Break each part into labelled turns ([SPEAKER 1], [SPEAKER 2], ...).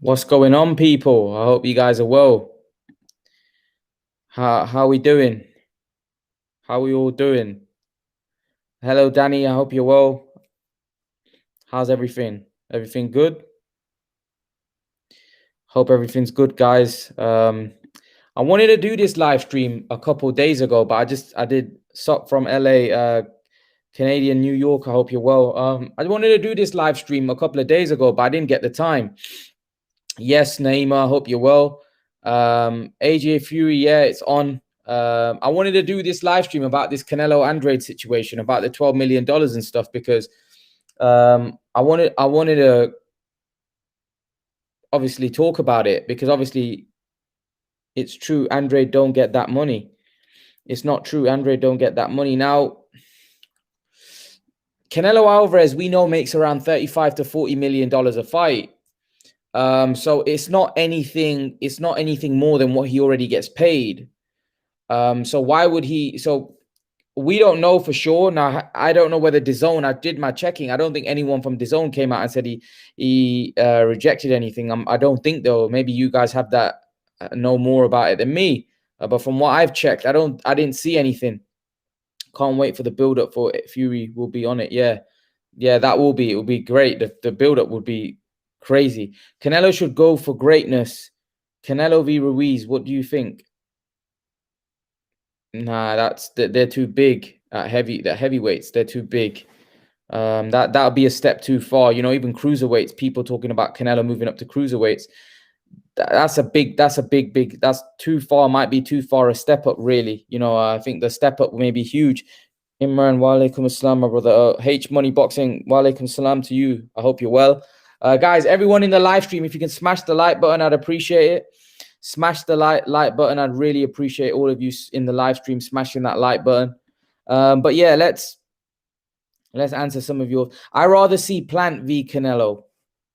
[SPEAKER 1] What's going on, people? I hope you guys are well. How we doing? How we all doing? Hello, Danny. I hope you're well. How's everything? Everything good? Hope everything's good, guys. I wanted to do this live stream a couple days ago, but I did sup from LA, Canadian, New York. I hope you're well. I wanted to do this live stream a couple of days ago, but I didn't get the time. Yes, Naima, I hope you're well. AJ Fury, yeah, it's on. I wanted to do this live stream about this Canelo Andrade situation, about the $12 million and stuff, because I wanted to obviously talk about it, because obviously it's true. Andrade don't get that money. It's not true. Andrade don't get that money. Now, Canelo Alvarez, we know, makes around $35 to $40 million a fight. So it's not anything more than what he already gets paid. So why would he? So we don't know for sure. Now, I don't know whether DAZN, I did my checking. I don't think anyone from DAZN came out and said he rejected anything. I don't think, though. Maybe you guys have that, know more about it than me. But from what I've checked, I didn't see anything. Can't wait for the build up for it. Fury will be on it. Yeah, that will be. It will be great. The build up would be crazy. Canelo should go for greatness. Canelo v Ruiz. What do you think? Nah, they're too big at heavyweights. They're too big. That would be a step too far. You know, even cruiserweights. People talking about Canelo moving up to cruiserweights. That's too far. Might be too far a step up, really. You know, I think the step up may be huge. Imran, wa alaikum assalam, my brother. H Money Boxing, wa alaikum salam to you. I hope you're well. Guys, everyone in the live stream, if you can smash the like button, I'd appreciate it. Smash the like button. I'd really appreciate all of you in the live stream smashing that like button. But yeah, let's answer some of yours. I rather see Plant v Canelo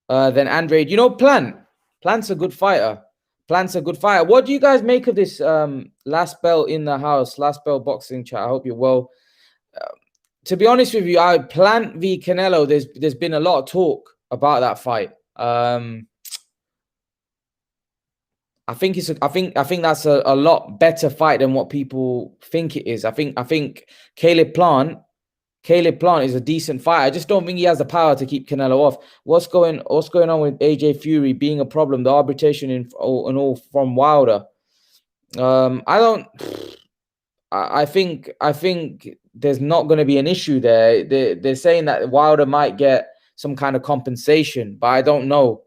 [SPEAKER 1] than Andrade. You know, Plant's a good fighter. What do you guys make of this last bell in the house, last bell boxing chat? I hope you're well. To be honest with you, Plant v Canelo, there's been a lot of talk about that fight. I think that's a lot better fight than what people think it is. I think Caleb Plant is a decent fighter. I just don't think he has the power to keep Canelo off. What's going on with AJ Fury being a problem? The arbitration and all from Wilder. I think there's not going to be an issue there. They're saying that Wilder might get some kind of compensation, but I don't know.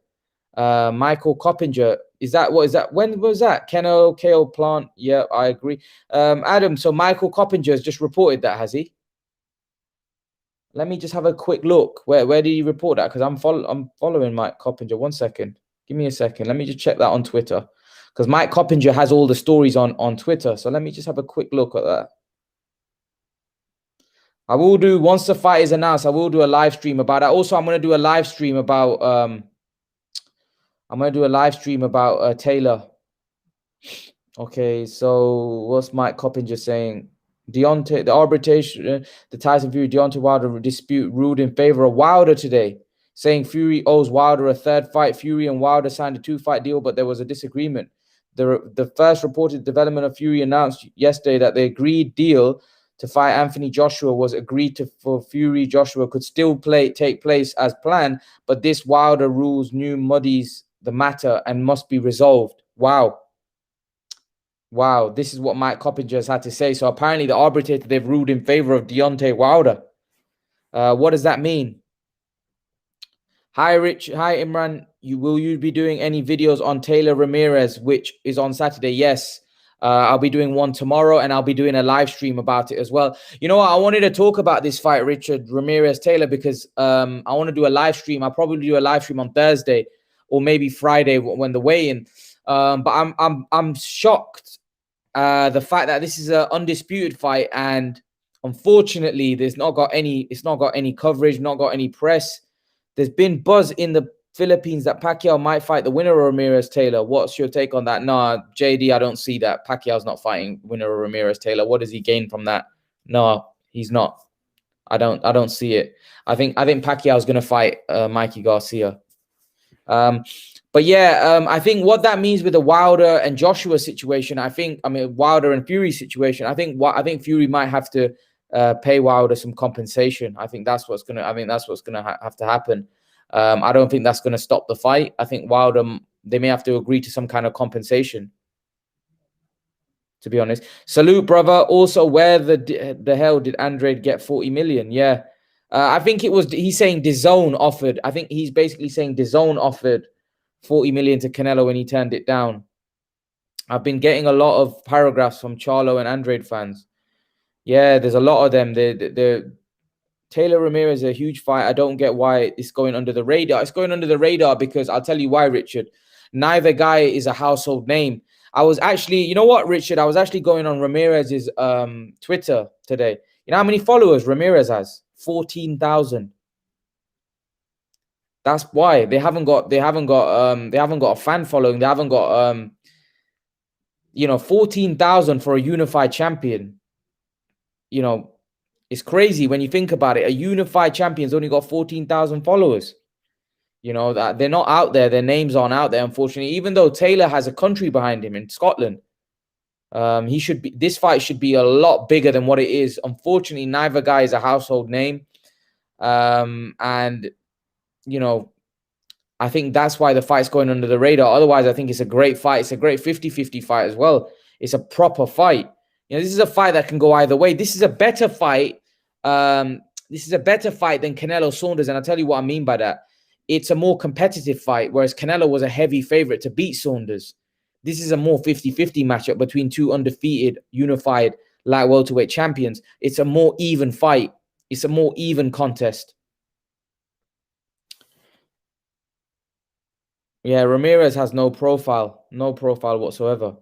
[SPEAKER 1] Michael Coppinger, what is that? When was that? KO Plant. Yeah, I agree. Adam, so Michael Coppinger has just reported that, has he? Let me just have a quick look. Where did he report that? Because I'm following Mike Coppinger. 1 second. Give me a second. Let me just check that on Twitter. Because Mike Coppinger has all the stories on Twitter. So let me just have a quick look at that. I will do, once the fight is announced, I will do a live stream about that. Also, I'm going to do a live stream about Taylor. Okay, so what's Mike Coppinger saying? The arbitration, the Tyson Fury Deontay Wilder dispute ruled in favor of Wilder today, saying Fury owes Wilder a third fight. Fury and Wilder signed a 2-fight deal, but there was a disagreement. The first reported development of Fury announced yesterday that the agreed deal to fight Anthony Joshua was agreed to for Fury. Joshua could still take place as planned, but this Wilder rules new muddies the matter and must be resolved. Wow, this is what Mike Coppinger has had to say. So apparently the arbitrator, they've ruled in favor of Deontay Wilder. What does that mean? Hi, Rich. Hi, Imran. Will you be doing any videos on Taylor Ramirez, which is on Saturday? Yes. I'll be doing one tomorrow, and I'll be doing a live stream about it as well. You know what? I wanted to talk about this fight, Richard Ramirez-Taylor, because I want to do a live stream. I'll probably do a live stream on Thursday or maybe Friday when the weigh-in. But I'm shocked. The fact that this is an undisputed fight, and unfortunately, it's not got any coverage, not got any press. There's been buzz in the Philippines that Pacquiao might fight the winner of Ramirez-Taylor. What's your take on that? Nah, JD, I don't see that. Pacquiao's not fighting winner of Ramirez-Taylor. What does he gain from that? No, he's not. I don't see it. I think Pacquiao's going to fight Mikey Garcia. But yeah, I think what that means with the Wilder and Joshua situation, I mean Wilder and Fury situation, I think Fury might have to pay Wilder some compensation. I think that's what's gonna have to happen. I don't think that's gonna stop the fight. I think Wilder, they may have to agree to some kind of compensation, to be honest. Salute, brother. Also, where the hell did Andrade get 40 million? Yeah. I think he's saying DAZN offered. I think he's basically saying DAZN offered 40 million to Canelo when he turned it down. I've been getting a lot of paragraphs from Charlo and Andrade fans. Yeah, there's a lot of them. The Taylor Ramirez is a huge fight. I don't get why it's going under the radar. It's going under the radar because I'll tell you why, Richard. Neither guy is a household name. I was actually, you know what, Richard? I was actually going on Ramirez's Twitter today. You know how many followers Ramirez has? 14,000. That's why they haven't got a fan following. They haven't got 14,000 for a unified champion. It's crazy when you think about it. A unified champion's only got 14,000 followers. That they're not out there. Their names aren't out there, unfortunately. Even though Taylor has a country behind him in Scotland, this fight should be a lot bigger than what it is. Unfortunately, neither guy is a household name, and I think that's why the fight's going under the radar. Otherwise, I think it's a great fight. It's a great 50-50 fight as well. It's a proper fight. This is a fight that can go either way. This is a better fight. This is a better fight than Canelo Saunders, and I'll tell you what I mean by that. It's a more competitive fight, whereas Canelo was a heavy favorite to beat Saunders. This is a more 50-50 matchup between two undefeated, unified light welterweight champions. It's a more even fight. It's a more even contest. Yeah, Ramirez has no profile whatsoever.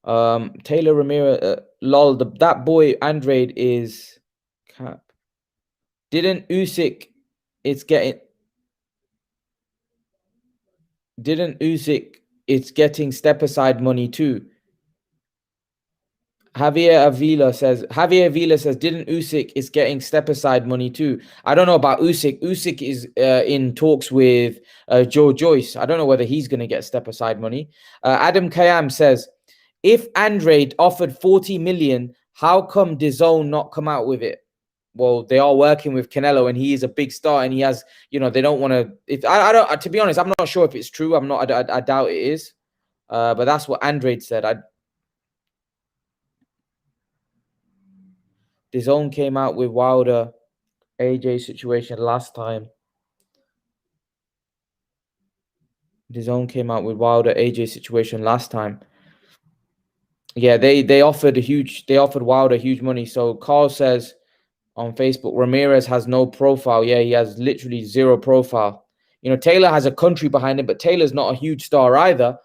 [SPEAKER 1] Taylor Ramirez, lol, that boy Andrade is cap. Didn't Usyk it's getting step aside money too. Javier Avila says, didn't Usyk is getting step aside money too? I don't know about Usyk. Usyk is in talks with Joe Joyce. I don't know whether he's going to get step aside money. Adam Kayam says, if Andrade offered 40 million, how come DAZN not come out with it? Well, they are working with Canelo, and he is a big star, and he has, they don't want to. I don't. To be honest, I'm not sure if it's true. I doubt it is. But that's what Andrade said. DAZN came out with Wilder AJ situation last time. DAZN came out with Wilder AJ situation last time. Yeah, they offered Wilder huge money. So Carl says on Facebook, Ramirez has no profile. Yeah, he has literally zero profile. Taylor has a country behind him, but Taylor's not a huge star either.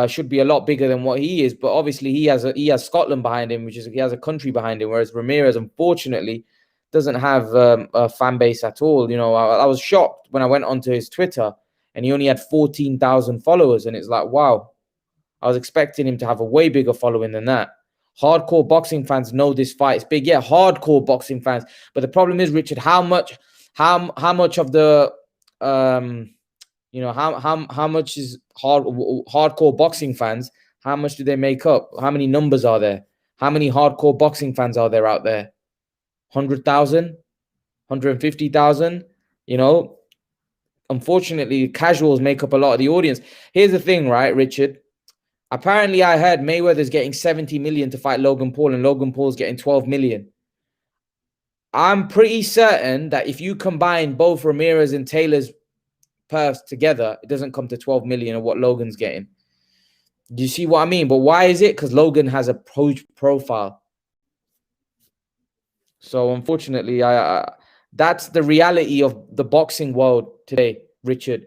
[SPEAKER 1] Should be a lot bigger than what he is, but obviously he has Scotland behind him, he has a country behind him. Whereas Ramirez, unfortunately, doesn't have a fan base at all. I was shocked when I went onto his Twitter and he only had 14,000 followers, and it's like, wow, I was expecting him to have a way bigger following than that. Hardcore boxing fans know this fight is big. Yeah, hardcore boxing fans. But the problem is, Richard, how much of the how much is hardcore boxing fans? How much do they make up? How many numbers are there? How many hardcore boxing fans are there out there? 100,000, 150,000. Unfortunately, casuals make up a lot of the audience. Here's the thing, right, Richard? Apparently, I heard Mayweather's getting 70 million to fight Logan Paul, and Logan Paul's getting 12 million. I'm pretty certain that if you combine both Ramirez and Taylor's purse together, it doesn't come to 12 million of what Logan's getting. Do you see what I mean? But why is it? Because Logan has a profile. So unfortunately, that's the reality of the boxing world today, Richard.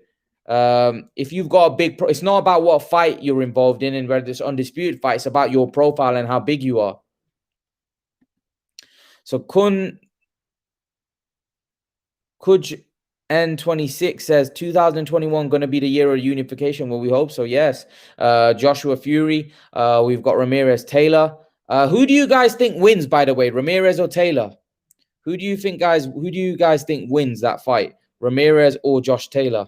[SPEAKER 1] If you've got a big it's not about what fight you're involved in and whether it's undisputed fight. It's about your profile and how big you are. So Kuj N26 says 2021 going to be the year of unification. Well, we hope so. Yes. Joshua Fury. We've got Ramirez Taylor. Who do you guys think wins, by the way, Ramirez or Taylor? Who do you guys think wins that fight? Ramirez or Josh Taylor?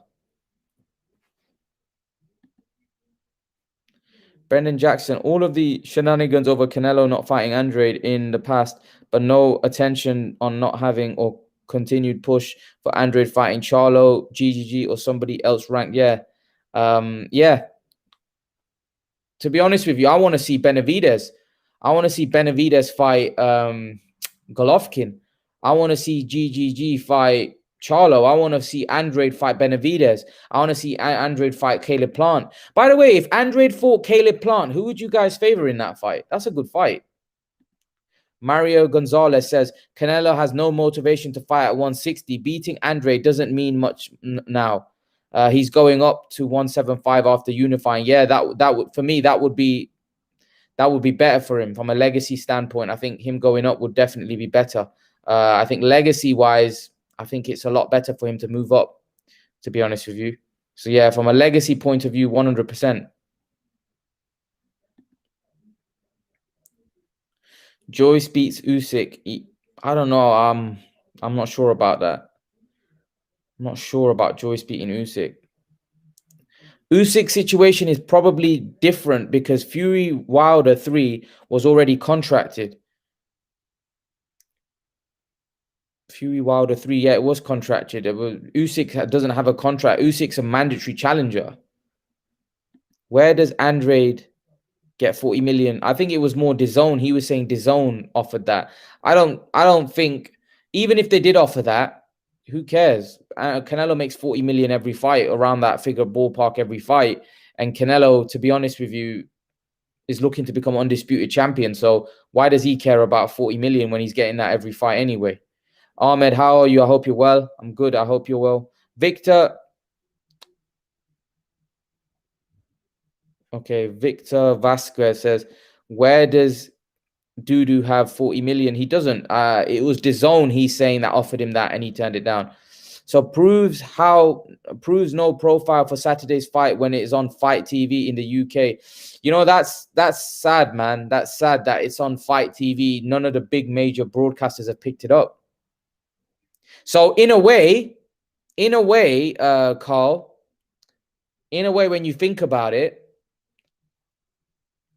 [SPEAKER 1] Brendan Jackson, all of the shenanigans over Canelo not fighting Andrade in the past, but no attention on not having or continued push for Andrade fighting Charlo, GGG, or somebody else ranked. Yeah. Yeah. To be honest with you, I want to see Benavidez. I want to see Benavidez fight Golovkin. I want to see GGG fight Charlo. I want to see Andrade fight Benavidez. I want to see Andrade fight Caleb Plant. By the way, if Andrade fought Caleb Plant, who would you guys favor in that fight? That's a good fight. Mario Gonzalez says, Canelo has no motivation to fight at 160. Beating Andrade doesn't mean much now. He's going up to 175 after unifying. Yeah, that would, for me, that would be better for him from a legacy standpoint. I think him going up would definitely be better. I think legacy wise, I think it's a lot better for him to move up, to be honest with you. So yeah, from a legacy point of view, 100%. Joyce beats Usyk. I don't know. I'm not sure about that. I'm not sure about Joyce beating Usyk. Usyk's situation is probably different because Fury Wilder 3 was already contracted. Fury Wilder 3, yeah, it was contracted. Usyk doesn't have a contract. Usyk's a mandatory challenger. Where does Andrade get 40 million? I think it was more DAZN. He was saying DAZN offered that. I don't think, even if they did offer that, who cares? Canelo makes 40 million every fight, around that figure ballpark every fight. And Canelo, to be honest with you, is looking to become undisputed champion. So why does he care about 40 million when he's getting that every fight anyway? Ahmed, how are you? I hope you're well. I'm good. I hope you're well. Victor. Okay, Victor Vasquez says, where does Dudu have 40 million? He doesn't. It was DAZN, he's saying, that offered him that and he turned it down. So proves no profile for Saturday's fight when it is on Fight TV in the UK. You know, that's sad, man. That's sad that it's on Fight TV. None of the big major broadcasters have picked it up. So in a way, Carl, in a way, when you think about it,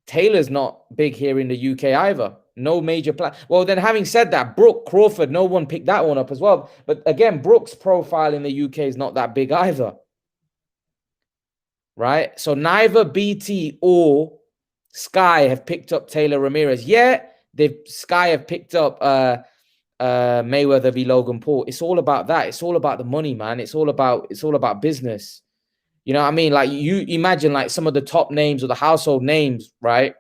[SPEAKER 1] Taylor's not big here in the UK either. No major plan. Well, then having said that, Brooke Crawford, no one picked that one up as well. But again, Brooke's profile in the UK is not that big either. Right? So neither BT or Sky have picked up Taylor Ramirez. Yeah, Sky have picked up Mayweather v Logan Paul. It's all about that. It's all about the money, man. It's all about business. You know what I mean? Like, you imagine like some of the top names or the household names, right?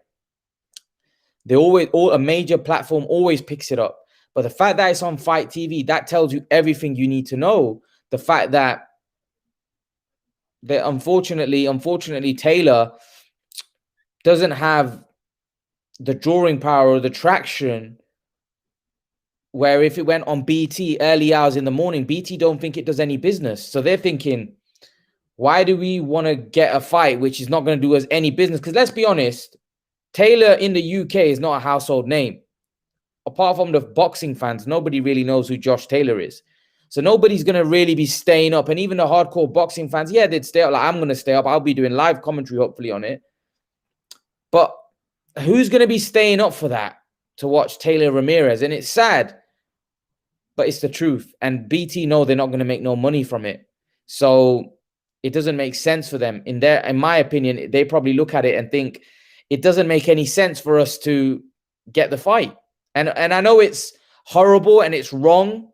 [SPEAKER 1] They a major platform always picks it up. But the fact that it's on Fight TV, that tells you everything you need to know. The fact that unfortunately, Taylor doesn't have the drawing power or the traction, where if it went on BT early hours in the morning, BT don't think it does any business. So they're thinking, why do we want to get a fight which is not going to do us any business? Because let's be honest, Taylor in the UK is not a household name. Apart from the boxing fans, nobody really knows who Josh Taylor is. So nobody's going to really be staying up. And even the hardcore boxing fans, yeah, they'd stay up. Like, I'm going to stay up. I'll be doing live commentary, hopefully, on it. But who's going to be staying up for that to watch Taylor Ramirez? And it's sad, but it's the truth. And BT know they're not going to make no money from it. So it doesn't make sense for them. In my opinion, they probably look at it and think it doesn't make any sense for us to get the fight. And I know it's horrible and it's wrong,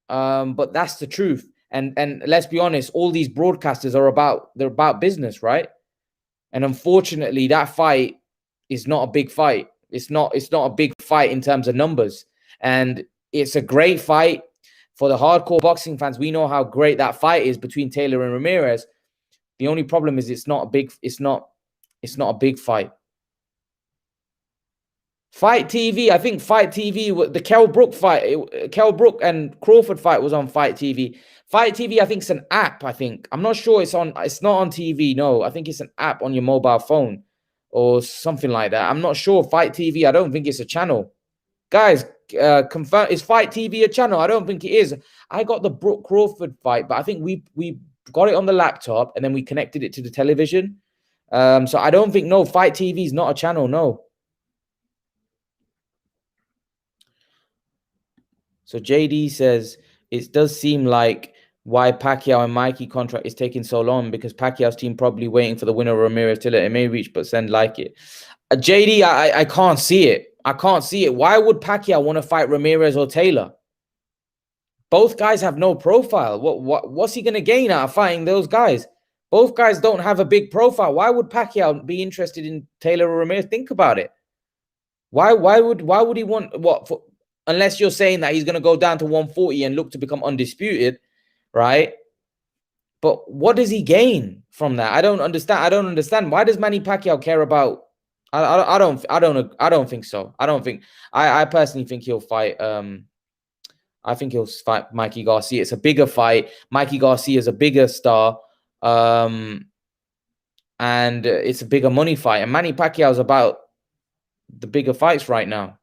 [SPEAKER 1] but that's the truth. And let's be honest, all these broadcasters they're about business, right? And unfortunately, that fight is not a big fight. It's not a big fight in terms of numbers. And it's a great fight. For the hardcore boxing fans, we know how great that fight is between Taylor and Ramirez. The only problem is it's not a big fight. Fight TV, I think Fight TV, the Kell Brook fight, Kell Brook and Crawford fight was on Fight TV. Fight TV, I think it's an app, I'm not sure it's not on TV, no. I think it's an app on your mobile phone or something like that. I'm not sure. Fight TV, I don't think it's a channel. Guys, confirm, is Fight TV a channel? I don't think it is. I got the Brooke Crawford fight, but I think we got it on the laptop and then we connected it to the television. So I don't think, no, Fight TV is not a channel, no. So JD says, it does seem like why Pacquiao and Mikey contract is taking so long, because Pacquiao's team probably waiting for the winner of Ramirez till it may reach, but send like it. JD, I can't see it. I can't see it. Why would Pacquiao want to fight Ramirez or Taylor? Both guys have no profile. What's he going to gain out of fighting those guys? Both guys don't have a big profile. Why would Pacquiao be interested in Taylor or Ramirez? Think about it. Why would he want what? Unless you're saying that he's going to go down to 140 and look to become undisputed, right? But what does he gain from that? I don't understand. Why does Manny Pacquiao care about? I don't think so. I personally think he'll fight. I think he'll fight Mikey Garcia. It's a bigger fight. Mikey Garcia is a bigger star. And it's a bigger money fight. And Manny Pacquiao is about the bigger fights right now.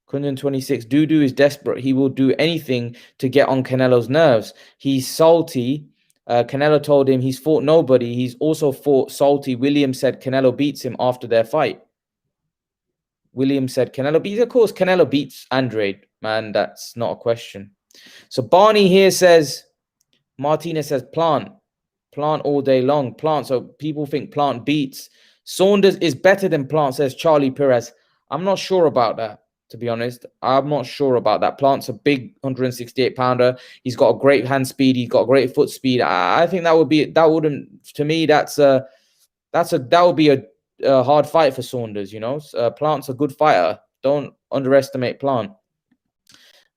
[SPEAKER 1] Kundan 26. Dudu is desperate. He will do anything to get on Canelo's nerves. He's salty. Canelo told him he's fought nobody. He's also fought salty. William said Canelo beats him after their fight. William said Canelo beats. Of course, Canelo beats Andrade, man. That's not a question. So Barney here says, Martinez says Plant all day long. Plant. So people think Plant beats. Saunders is better than Plant, says Charlie Perez. I'm not sure about that, to be honest. I'm not sure about that. Plant's a big 168 pounder. He's got a great hand speed. He's got great foot speed. I think that would be, that wouldn't, to me, that would be a hard fight for Saunders, you know. Plant's a good fighter. Don't underestimate Plant.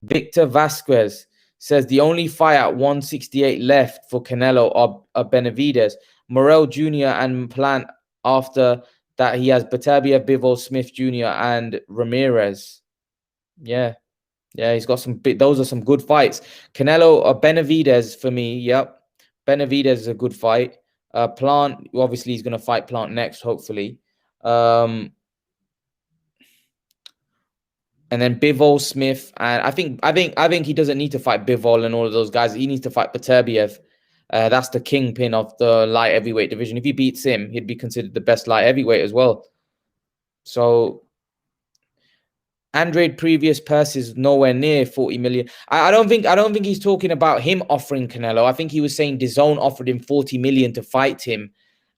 [SPEAKER 1] Victor Vasquez says the only fight at 168 left for Canelo are Benavidez, Morrell Jr. and Plant. After that, he has Beterbiev, Bivol, Smith Jr. and Ramirez. Yeah, he's got some big. Those are some good fights. Canelo or Benavidez for me. Yep, Benavidez is a good fight. Plant, obviously, he's going to fight Plant next, hopefully. And then Bivol, Smith, and I think he doesn't need to fight Bivol and all of those guys. He needs to fight Beterbiev. That's the kingpin of the light heavyweight division. If he beats him, he'd be considered the best light heavyweight as well. So Andrade previous purse is nowhere near 40 million. I don't think he's talking about him offering Canelo. I think he was saying DAZN offered him 40 million to fight him,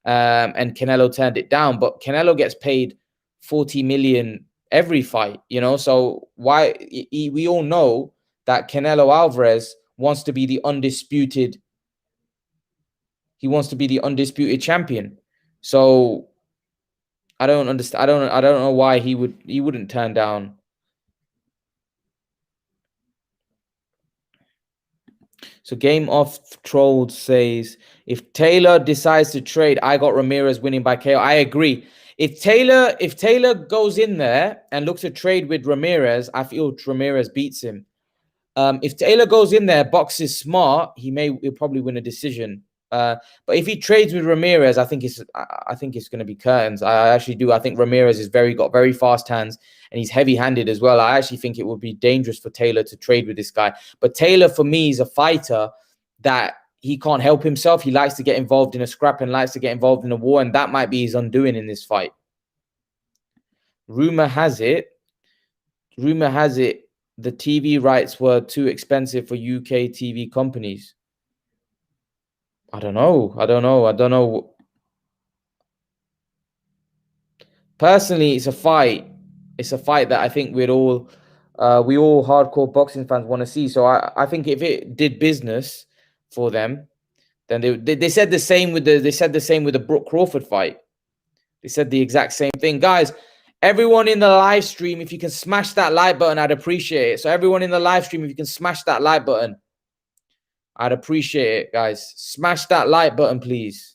[SPEAKER 1] and Canelo turned it down. But Canelo gets paid 40 million every fight, you know. So why we all know that Canelo Alvarez wants to be the undisputed. He wants to be the undisputed champion. So I don't understand. I don't know why he wouldn't turn down. So Game of Trolls says, if Taylor decides to trade, I got Ramirez winning by KO. I agree. If Taylor goes in there and looks to trade with Ramirez, I feel Ramirez beats him. If Taylor goes in there, boxes smart, he'll probably win a decision. But if he trades with Ramirez, I think it's going to be curtains. I actually do. I think Ramirez is got very fast hands, and he's heavy-handed as well. I actually think it would be dangerous for Taylor to trade with this guy. But Taylor, for me, is a fighter that he can't help himself. He likes to get involved in a scrap and likes to get involved in a war, and that might be his undoing in this fight. Rumor has it, the TV rights were too expensive for UK TV companies. I don't know. Personally, it's a fight. It's a fight that I think we all hardcore boxing fans want to see. So I think if it did business for them, then they said the same with the Brooke Crawford fight. They said the exact same thing, guys. Everyone in the live stream, if you can smash that like button, I'd appreciate it. So everyone in the live stream, if you can smash that like button, I'd appreciate it, guys. Smash that like button, please.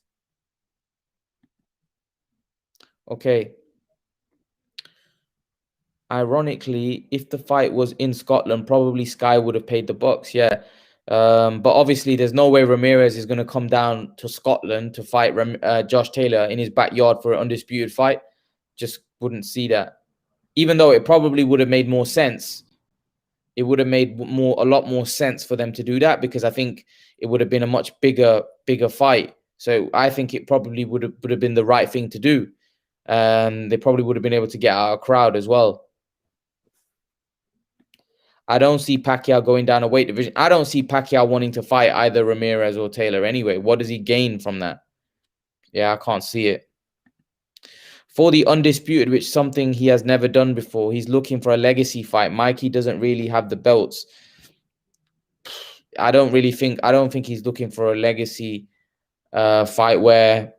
[SPEAKER 1] Okay. Ironically, if the fight was in Scotland, probably Sky would have paid the bucks. Yeah. But obviously, there's no way Ramirez is going to come down to Scotland to fight Josh Taylor in his backyard for an undisputed fight. Just wouldn't see that. Even though it probably would have made more sense it would have made a lot more sense for them to do that, because I think it would have been a much bigger fight. So I think it probably would have been the right thing to do. They probably would have been able to get out a crowd as well. I don't see Pacquiao going down a weight division. I don't see Pacquiao wanting to fight either Ramirez or Taylor anyway. What does he gain from that? Yeah, I can't see it. For the undisputed, which something he has never done before, he's looking for a legacy fight. Mikey doesn't really have the belts. I don't think he's looking for a legacy fight where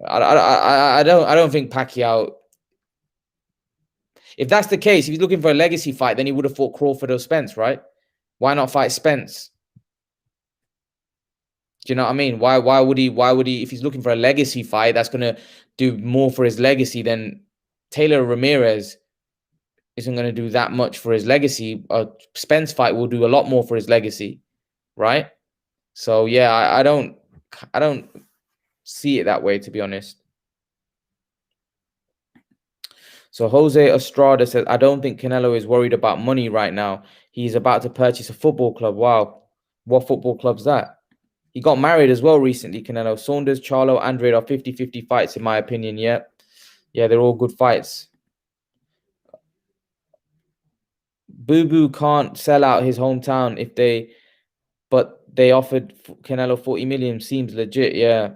[SPEAKER 1] I don't think Pacquiao. If that's the case, if he's looking for a legacy fight, then he would have fought Crawford or Spence, right? Why not fight Spence? Do you know what I mean? Why would he, if he's looking for a legacy fight that's gonna do more for his legacy, then Taylor Ramirez isn't gonna do that much for his legacy. A Spence fight will do a lot more for his legacy, right? So yeah, I don't see it that way, to be honest. So Jose Estrada says, I don't think Canelo is worried about money right now. He's about to purchase a football club. Wow. What football club's that? He got married as well recently, Canelo. Saunders, Charlo, Andrade are 50-50 fights, in my opinion. Yeah. Yeah, they're all good fights. Boo Boo can't sell out his hometown but they offered Canelo 40 million. Seems legit. Yeah.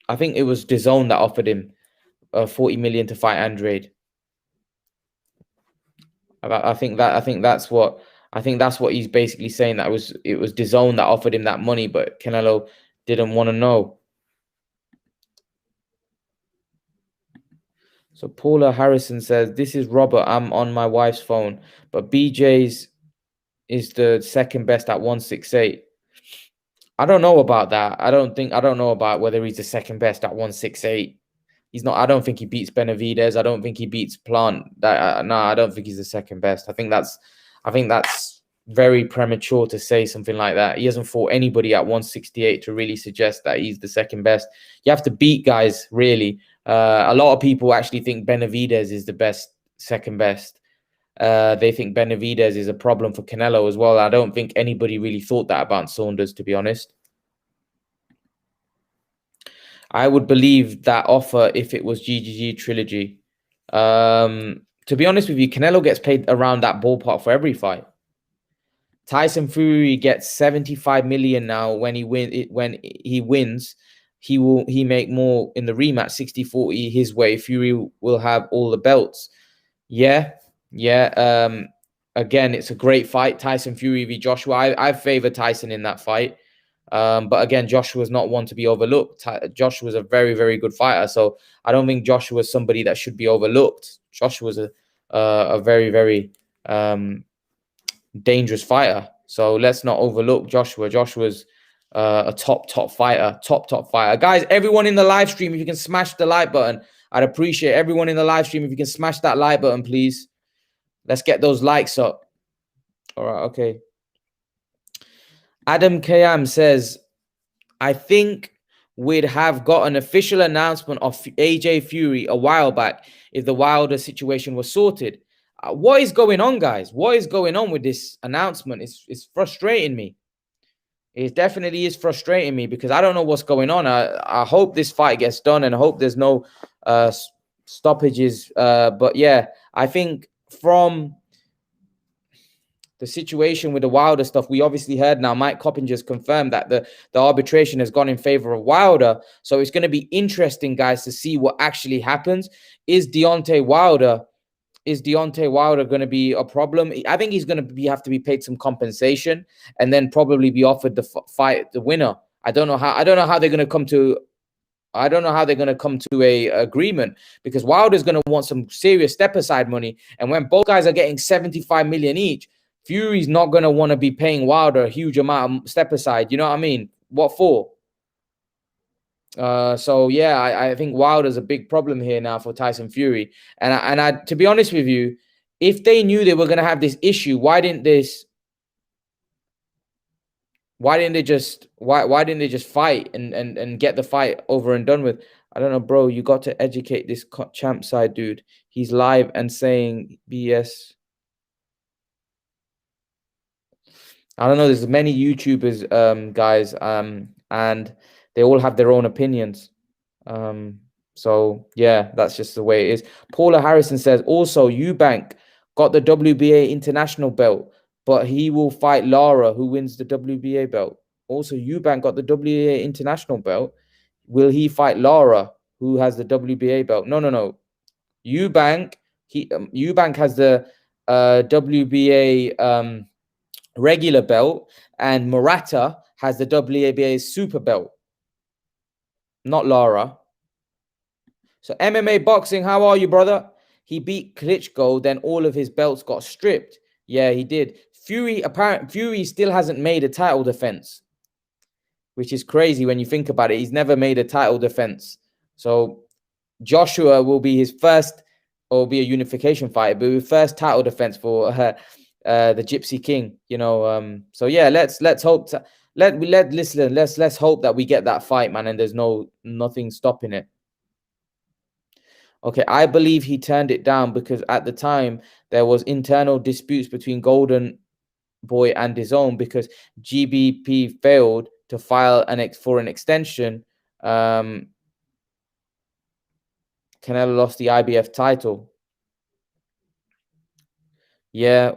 [SPEAKER 1] I think it was DAZN that offered him 40 million to fight Andrade. I think that's what he's basically saying, that it was DAZN that offered him that money, but Canelo didn't want to know. So Paula Harrison says, this is Robert. I'm on my wife's phone, but BJ's is the second best at 168. I don't know about that. I don't know about whether he's the second best at 168. He's not. I don't think he beats Benavidez. I don't think he beats Plant. No, I don't think he's the second best. I think that's very premature to say something like that. He hasn't fought anybody at 168 to really suggest that he's the second best. You have to beat guys, really. A lot of people actually think Benavidez is the best, second best. They think Benavidez is a problem for Canelo as well. I don't think anybody really thought that about Saunders, to be honest. I would believe that offer if it was GGG Trilogy. To be honest with you, Canelo gets paid around that ballpark for every fight. Tyson Fury gets 75 million now. When he wins, he make more in the rematch, 60-40 his way. Fury will have all the belts. Yeah. Again, it's a great fight. Tyson Fury v Joshua. I favor Tyson in that fight. But again, Joshua's not one to be overlooked. Joshua's a very, very good fighter. So I don't think Joshua's somebody that should be overlooked. Joshua's a very, very dangerous fighter. So let's not overlook Joshua. Joshua's a top fighter. Top fighter. Guys, everyone in the live stream, if you can smash the like button, I'd appreciate everyone in the live stream. If you can smash that like button, please. Let's get those likes up. All right, okay. Adam Kayam says, I think we'd have got an official announcement of AJ Fury a while back if the Wilder situation was sorted. What is going on, guys? What is going on with this announcement? It's frustrating me. It definitely is frustrating me because I don't know what's going on. I hope this fight gets done and I hope there's no stoppages. But yeah, I think from the situation with the Wilder stuff, we obviously heard now Mike Coppinger's confirmed that the arbitration has gone in favor of Wilder. So it's going to be interesting, guys, to see what actually happens. Is Deontay Wilder going to be a problem? I think he's going to have to be paid some compensation and then probably be offered the winner. I don't know how they're going to come to a agreement, because Wilder's going to want some serious step aside money. And when both guys are getting 75 million each, Fury's not going to want to be paying Wilder a huge amount of step aside. You know what I mean? What for? So yeah, I think Wilder's a big problem here now for Tyson Fury. And I to be honest with you, if they knew they were going to have this issue, why didn't they just fight and get the fight over and done with? I don't know, bro. You got to educate this champ side dude. He's live and saying BS. I don't know. There's many YouTubers, guys, and they all have their own opinions. So yeah, that's just the way it is. Paula Harrison says also Eubank got the WBA international belt, but he will fight Lara, who wins the WBA belt. Also, Eubank got the WBA international belt. Will he fight Lara, who has the WBA belt? No, no, no. Eubank, Eubank has the WBA regular belt, and Murata has the WBA super belt, not Lara. So MMA boxing, how are you, brother? He beat Klitschko, then all of his belts got stripped. Yeah, he did. Fury still hasn't made a title defense, which is crazy when you think about it. He's never made a title defense. So Joshua will be his first, or be a unification fight, but his first title defense for the Gypsy King. So yeah, let's hope let's hope that we get that fight, man, and there's nothing stopping it. Okay, I believe he turned it down because at the time there was internal disputes between Golden Boy and DAZN because GBP failed to file for an extension. Canelo lost the IBF title. Yeah,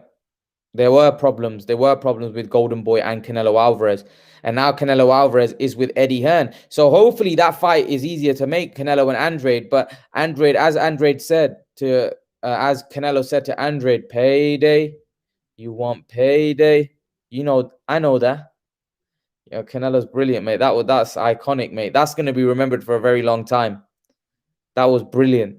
[SPEAKER 1] there were problems. There were problems with Golden Boy and Canelo Alvarez. And now Canelo Alvarez is with Eddie Hearn. So hopefully that fight is easier to make, Canelo and Andrade. But Andrade, as Canelo said to Andrade, payday. You want payday? I know that. Canelo's brilliant, mate. That's iconic, mate. That's going to be remembered for a very long time. That was brilliant.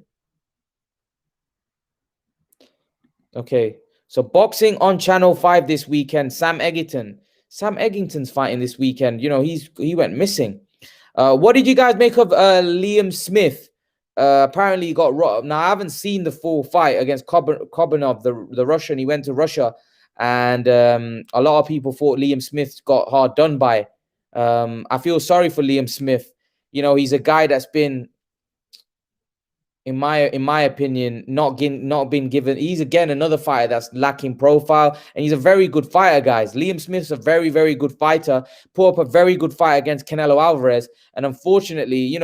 [SPEAKER 1] Okay. So boxing on Channel 5 this weekend. Sam Eggington's fighting this weekend. He went missing. What did you guys make of Liam Smith? Apparently he got robbed. Now I haven't seen the full fight against Kobanov, the Russian. He went to Russia, and a lot of people thought Liam Smith got hard done by. I feel sorry for Liam Smith. He's a guy that's been, in my opinion, not been given. He's again another fighter that's lacking profile, and he's a very good fighter, guys. Liam Smith's a very, very good fighter. Put up a very good fight against Canelo Alvarez, and unfortunately,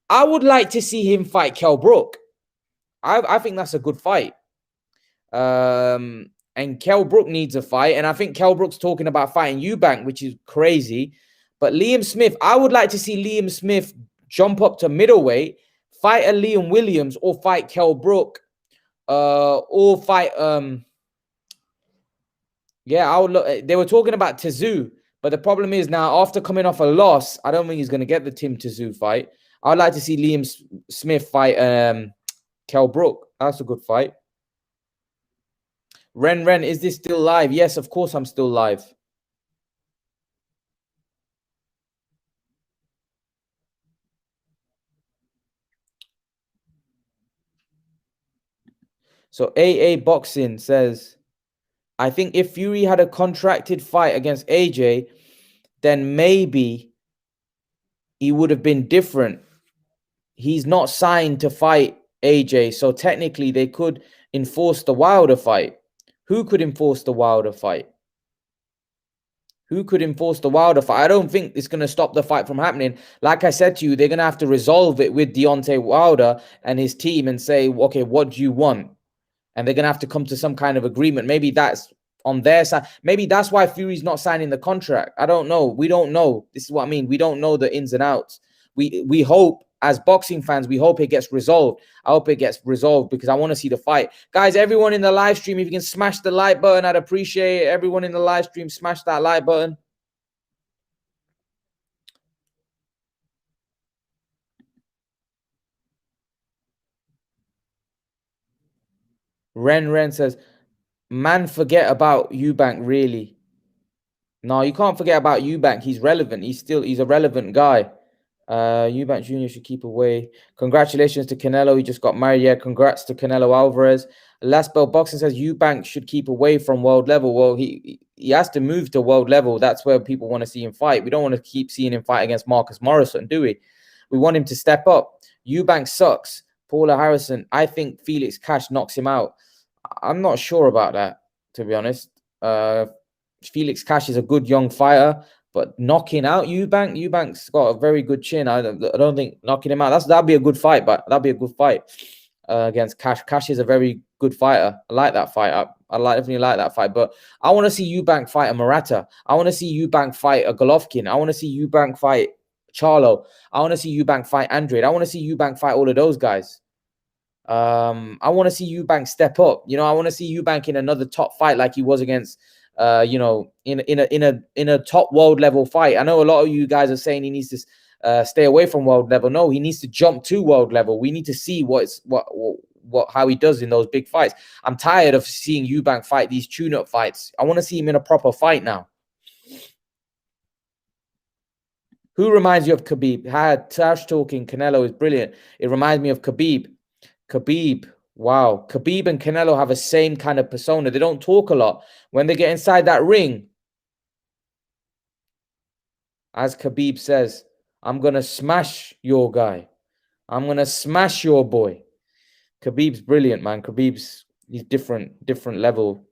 [SPEAKER 1] I would like to see him fight Kell Brook. I think that's a good fight. And Kell Brook needs a fight, and I think Kell Brook's talking about fighting Eubank, which is crazy. But Liam Smith, I would like to see Liam Smith jump up to middleweight, fight a Liam Williams, or fight Kell Brook, or fight I would look. They were talking about Tszyu, but the problem is now after coming off a loss, I don't think he's going to get the Tim Tszyu fight. I'd like to see Liam Smith fight Kell Brook. That's a good fight. Ren, is this still live? Yes, of course I'm still live. So AA Boxing says, I think if Fury had a contracted fight against AJ, then maybe he would have been different. He's not signed to fight AJ, so technically they could enforce the Wilder fight. Who could enforce the Wilder fight? Who could enforce the Wilder fight? I don't think it's going to stop the fight from happening. Like I said to you, they're going to have to resolve it with Deontay Wilder and his team and say, okay, what do you want? And they're going to have to come to some kind of agreement. Maybe that's on their side. Maybe that's why Fury's not signing the contract. I don't know. We don't know. This is what I mean. We don't know the ins and outs. We hope, as boxing fans, we hope it gets resolved. I hope it gets resolved because I want to see the fight. Guys, everyone in the live stream, if you can smash the like button, I'd appreciate it. Everyone in the live stream, smash that like button. Ren says, man, forget about Eubank, really. No, you can't forget about Eubank. He's relevant. He's a relevant guy. Eubank Jr. should keep away. Congratulations to Canelo. He just got married. Yeah, congrats to Canelo Alvarez. Last Bell Boxing says Eubank should keep away from world level. Well, he has to move to world level. That's where people want to see him fight. We don't want to keep seeing him fight against Marcus Morrison, do we? We want him to step up. Eubank sucks. Paula Harrison, I think Felix Cash knocks him out. I'm not sure about that, to be honest. Felix Cash is a good young fighter, but knocking out Eubank's got a very good chin. I don't think knocking him out, that'd be a good fight, but that'd be a good fight against Cash. Cash is a very good fighter. I like that fight. Definitely like that fight. But I want to see Eubank fight a Murata. I want to see Eubank fight a Golovkin. I want to see Eubank fight Charlo. I want to see Eubank fight Andrade. I want to see Eubank fight all of those guys. I want to see Eubank step up. I want to see Eubank in another top fight like he was against in a top world level fight. I know a lot of you guys are saying he needs to stay away from world level. No, he needs to jump to world level. We need to see how he does in those big fights. I'm tired of seeing Eubank fight these tune-up fights. I want to see him in a proper fight now. Who reminds you of Khabib? Trash talking Canelo is brilliant. It reminds me of Khabib. Wow. Khabib and Canelo have the same kind of persona. They don't talk a lot. When they get inside that ring, as Khabib says, I'm going to smash your guy. I'm going to smash your boy. Khabib's brilliant, man. He's different level.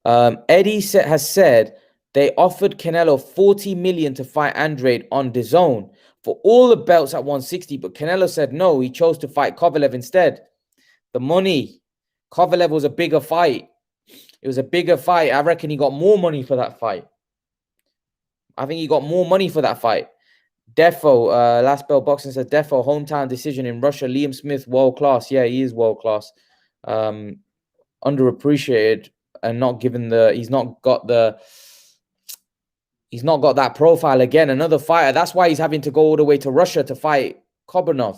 [SPEAKER 1] Eddie has said they offered Canelo 40 million to fight Andrade on DAZN for all the belts at 160, but Canelo said no. He chose to fight Kovalev instead. The money. Kovalev was a bigger fight. It was a bigger fight. I reckon he got more money for that fight. I think he got more money for that fight. Defo, Last Bell Boxing says, Defo, hometown decision in Russia. Liam Smith, world class. Yeah, he is world class. Underappreciated and not given he's not got that profile again. Another fighter. That's why he's having to go all the way to Russia to fight Kobanov.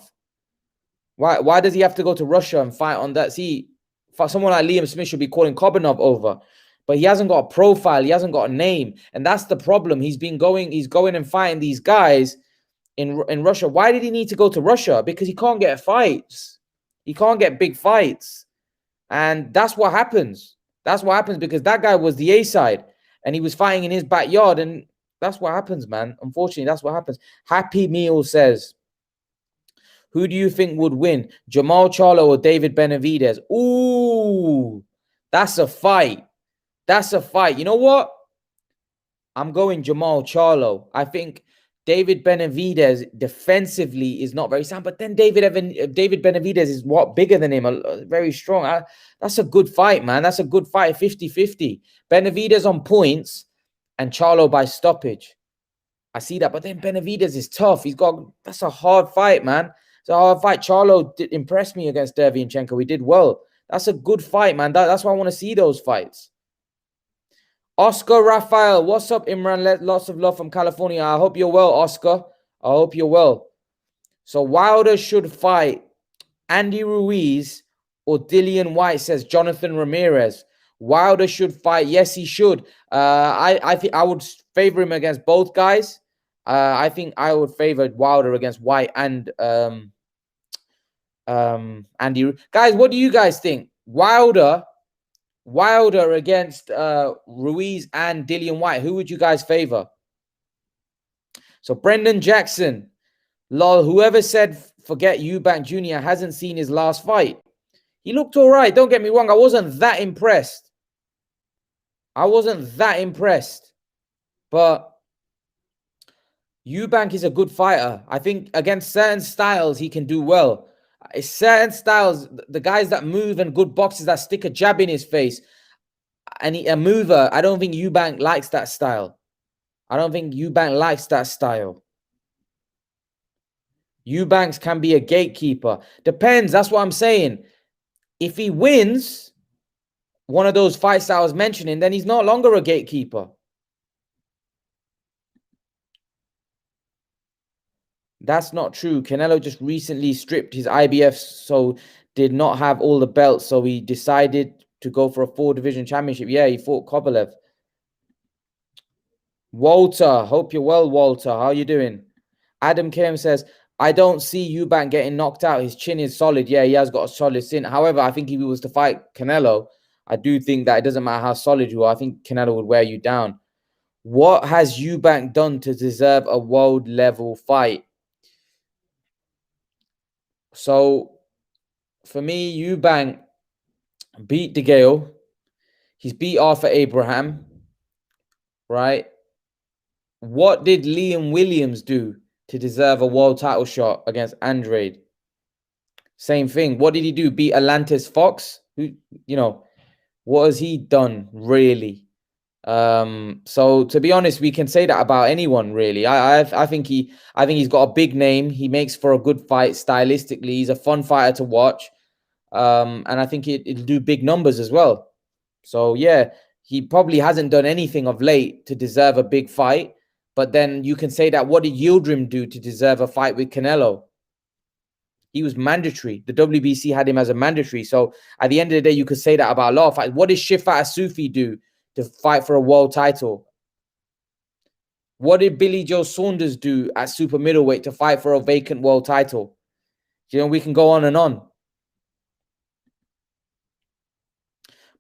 [SPEAKER 1] Why does he have to go to Russia and fight on that? See, for someone like Liam Smith should be calling Kobanov over. But he hasn't got a profile. He hasn't got a name. And that's the problem. He's going and fighting these guys in Russia. Why did he need to go to Russia? Because he can't get fights. He can't get big fights. And that's what happens. That's what happens because that guy was the A side and he was fighting in his backyard. And that's what happens, man. Unfortunately, that's what happens. Happy Meal says, who do you think would win? Jamal Charlo or David Benavidez? Ooh, that's a fight. That's a fight. You know what? I'm going Jamal Charlo. I think David Benavidez defensively is not very sound, but then David Benavidez is bigger than him, very strong. That's a good fight, man. That's a good fight, 50-50. Benavidez on points and Charlo by stoppage. I see that, but then Benavidez is tough. That's a hard fight, man. It's a hard fight. Charlo did impress me against Derevyanchenko. He did well. That's a good fight, man. That's why I want to see those fights. Oscar Raphael, what's up, Imran? Lots of love from California. I hope you're well, Oscar. I hope you're well. So Wilder should fight Andy Ruiz or Dillian White, says Jonathan Ramirez. Wilder should fight. Yes, he should. I think I would favor him against both guys. I think I would favor Wilder against White and Andy. Guys, what do you guys think? Wilder against Ruiz and Dillian White. Who would you guys favor? So Brendan Jackson, lol, whoever said forget Eubank Jr. hasn't seen his last fight. He looked all right. Don't get me wrong. I wasn't that impressed. But Eubank is a good fighter. I think against certain styles, he can do well. Certain styles, the guys that move and good boxers that stick a jab in his face, and a mover, I don't think Eubank likes that style. Eubanks can be a gatekeeper. Depends. That's what I'm saying. If he wins one of those fights I was mentioning, then he's no longer a gatekeeper. That's not true. Canelo just recently stripped his IBF, so did not have all the belts. So he decided to go for a 4-division championship. Yeah, he fought Kovalev. Walter, hope you're well, Walter. How are you doing? Adam Kim says, I don't see Eubank getting knocked out. His chin is solid. Yeah, he has got a solid chin. However, I think if he was to fight Canelo, I do think that it doesn't matter how solid you are. I think Canelo would wear you down. What has Eubank done to deserve a world level fight? So, for me, Eubank beat De Gale. He's beat Arthur Abraham, right? What did Liam Williams do to deserve a world title shot against Andrade? Same thing. What did he do? Beat Atlantis Fox? Who, what has he done really? So to be honest, we can say that about anyone really. I think he's got a big name. He makes for a good fight stylistically. He's a fun fighter to watch. And I think it'll do big numbers as well. So yeah, he probably hasn't done anything of late to deserve a big fight. But then you can say that what did Yildirim do to deserve a fight with Canelo? He was mandatory. The WBC had him as a mandatory. So at the end of the day, you could say that about a lot of fights. What did Shifat Asufi do to fight for a world title? What did Billy Joe Saunders do at super middleweight to fight for a vacant world title? We can go on and on.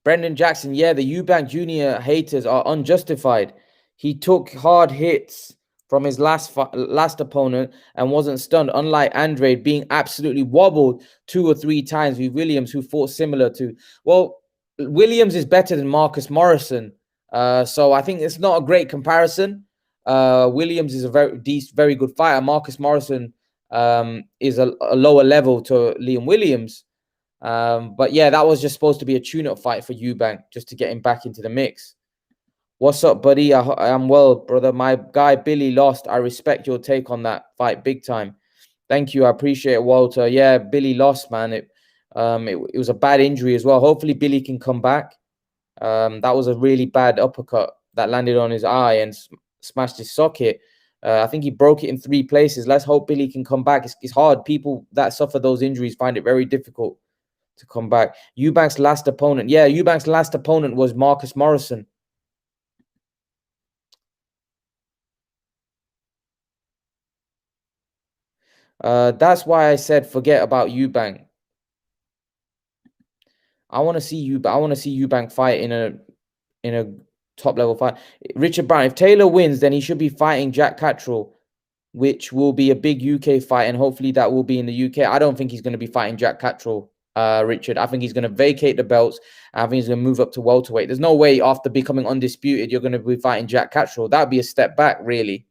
[SPEAKER 1] Brendan Jackson, yeah, the Eubank Jr. haters are unjustified. He took hard hits from his last opponent and wasn't stunned, unlike Andrade being absolutely wobbled 2 or 3 times with Williams, who fought similar to... Well, Williams is better than Marcus Morrison. So I think it's not a great comparison. Williams is a very good fighter. Marcus Morrison is a lower level to Liam Williams. But yeah, that was just supposed to be a tune-up fight for Eubank, just to get him back into the mix. What's up, buddy? I'm well, brother. My guy Billy lost. I respect your take on that fight big time. Thank you. I appreciate it, Walter. Yeah, Billy lost, man. It was a bad injury as well. Hopefully Billy can come back. That was a really bad uppercut that landed on his eye and smashed his socket. I think he broke it in 3 places. Let's hope Billy can come back. It's hard. People that suffer those injuries find it very difficult to come back. Eubank's last opponent. Yeah, Eubank's last opponent was Marcus Morrison. That's why I said forget about Eubank. I want to see Eubank fight in a top level fight. Richard Brown, if Taylor wins, then he should be fighting Jack Catterall, which will be a big UK fight, and hopefully that will be in the UK. I don't think he's going to be fighting Jack Catterall, Richard. I think he's going to vacate the belts. I think he's going to move up to welterweight. There's no way after becoming undisputed you're going to be fighting Jack Catterall. That would be a step back, really.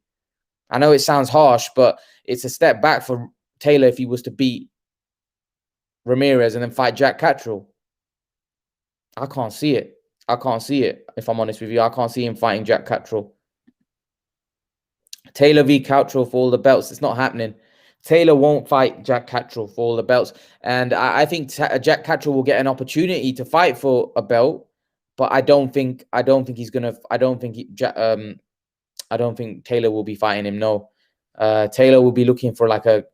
[SPEAKER 1] I know it sounds harsh, but it's a step back for Taylor if he was to beat Ramirez and then fight Jack Catterall. I can't see it. If I'm honest with you. I can't see him fighting Jack Catterall. Taylor v. Catterall for all the belts. It's not happening. Taylor won't fight Jack Catterall for all the belts. And I think Jack Catterall will get an opportunity to fight for a belt, but I don't think he's gonna. I don't think Taylor will be fighting him. No, Taylor will be looking for like a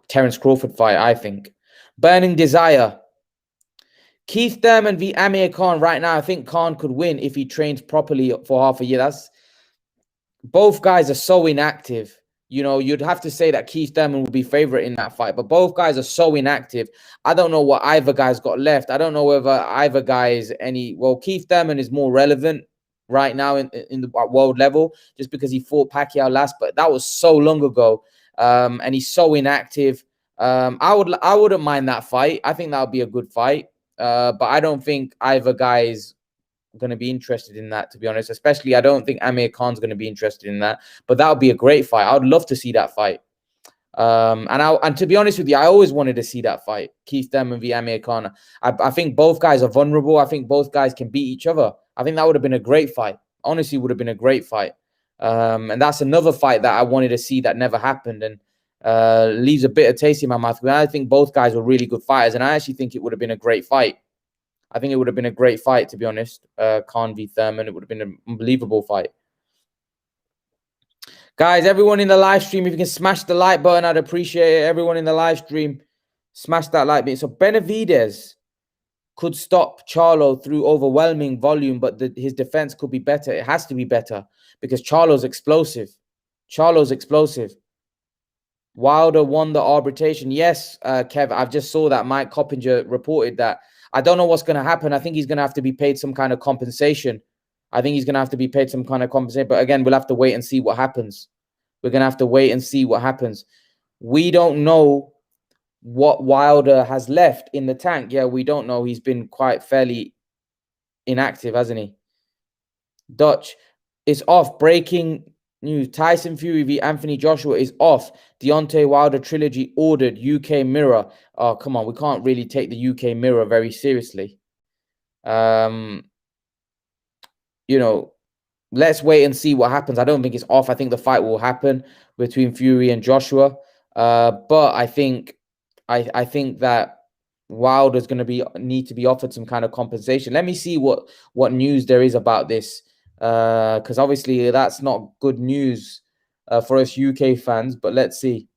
[SPEAKER 1] Terence Crawford fight, I think. Burning Desire. Keith Thurman v. Amir Khan right now. I think Khan could win if he trains properly for half a year. Both guys are so inactive. You'd have to say that Keith Thurman would be favorite in that fight, but both guys are so inactive. I don't know what either guy's got left. I don't know whether either guy is any... Well, Keith Thurman is more relevant right now in the world level just because he fought Pacquiao last, but that was so long ago. And he's so inactive. I wouldn't mind that fight. I think that would be a good fight. But I don't think either guy is going to be interested in that, to be honest. Especially, I don't think Amir Khan's going to be interested in that. But that would be a great fight. I would love to see that fight. And to be honest with you, I always wanted to see that fight, Keith Thurman v. Amir Khan. I think both guys are vulnerable. I think both guys can beat each other. I think that would have been a great fight. Honestly, would have been a great fight. And that's another fight that I wanted to see that never happened. And leaves a bitter taste in my mouth. I think both guys were really good fighters, and I actually think it would have been a great fight. I think it would have been a great fight, to be honest. Khan v. Thurman, it would have been an unbelievable fight. Guys, everyone in the live stream, if you can smash the like button, I'd appreciate it. Everyone in the live stream, smash that like button. So Benavidez could stop Charlo through overwhelming volume, but his defense could be better. It has to be better because Charlo's explosive. Wilder won the arbitration. Yes, Kev, I've just saw that Mike Coppinger reported that. I don't know what's going to happen. I think he's going to have to be paid some kind of compensation. But again, we'll have to wait and see what happens. We don't know what Wilder has left in the tank. Yeah, we don't know. He's been quite fairly inactive, hasn't he? Dutch is off. Breaking news. Tyson Fury v Anthony Joshua is off. Deontay Wilder trilogy ordered. UK Mirror. Oh, come on. We can't really take the UK Mirror very seriously. You know, let's wait and see what happens. I don't think it's off. I think the fight will happen between Fury and Joshua. But I think that Wilder's going to need to be offered some kind of compensation. Let me see what news there is about this, because obviously that's not good news for us UK fans. But let's see.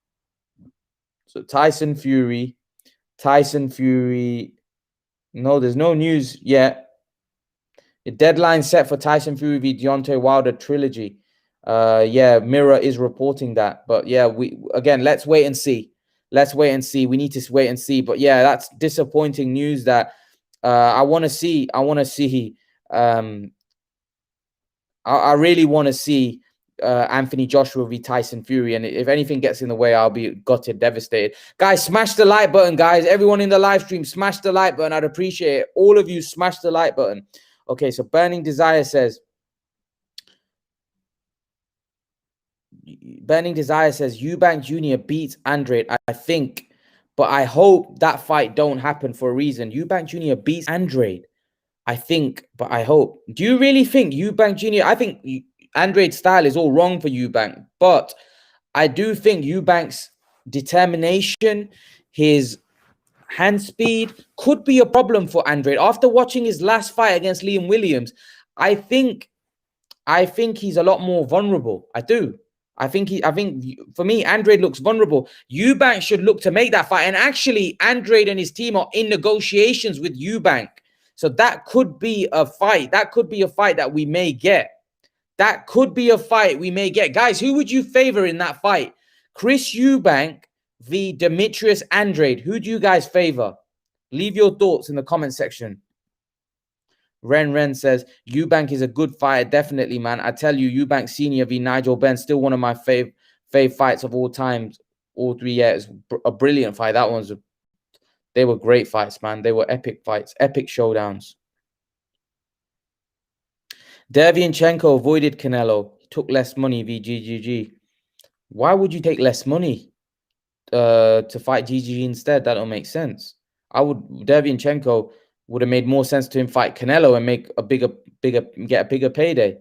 [SPEAKER 1] So Tyson Fury. No, there's no news yet. The deadline set for Tyson Fury v Deontay Wilder trilogy. Yeah, Mirror is reporting that. But yeah, let's wait and see. Let's wait and see. We need to wait and see. But yeah, that's disappointing news that I want to see. I really want to see Anthony Joshua v Tyson Fury. And if anything gets in the way, I'll be gutted, devastated. Guys, smash the like button, guys. Everyone in the live stream, smash the like button. I'd appreciate it. All of you, smash the like button. Okay, so Burning Desire says, Eubank Jr. beats Andrade, I think, but I hope that fight don't happen for a reason. Eubank Jr. beats Andrade, I think, but I hope. Do you really think Eubank Jr.? I think Andrade's style is all wrong for Eubank, but I do think Eubank's determination, his hand speed could be a problem for Andrade. After watching his last fight against Liam Williams, I think he's a lot more vulnerable. I do. I think for me, Andrade looks vulnerable. Eubank should look to make that fight. And actually, Andrade and his team are in negotiations with Eubank. So that could be a fight. That could be a fight that we may get. That could be a fight we may get. Guys, who would you favor in that fight? Chris Eubank v. Demetrius Andrade. Who do you guys favor? Leave your thoughts in the comment section. Ren says, Eubank is a good fighter. Definitely, man. I tell you, Eubank Sr. v. Nigel Benn, still one of my fave fights of all time. All 3 years. A brilliant fight. They were great fights, man. They were epic fights. Epic showdowns. Derevyanchenko avoided Canelo. He took less money v. GGG. Why would you take less money to fight GGG instead? That don't make sense. Derevyanchenko would have made more sense to him fight Canelo and make get a bigger payday.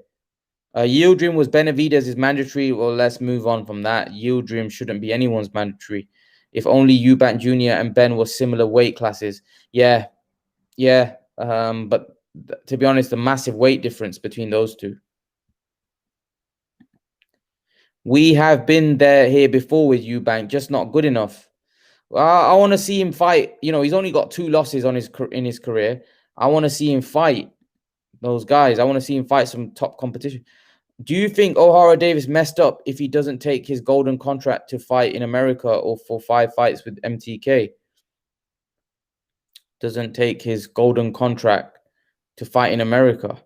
[SPEAKER 1] Yildirim was Benavidez' mandatory. Well, let's move on from that. Yildirim shouldn't be anyone's mandatory. If only Eubank Jr. and Ben were similar weight classes. Yeah. But to be honest, a massive weight difference between those two. We have been here before with Eubank, just not good enough. I want to see him fight. You know, he's only got 2 losses in his career. I want to see him fight those guys. I want to see him fight some top competition. Do you think O'Hara Davis messed up if he doesn't take his golden contract to fight in America or for 5 fights with MTK? Doesn't take his golden contract to fight in America.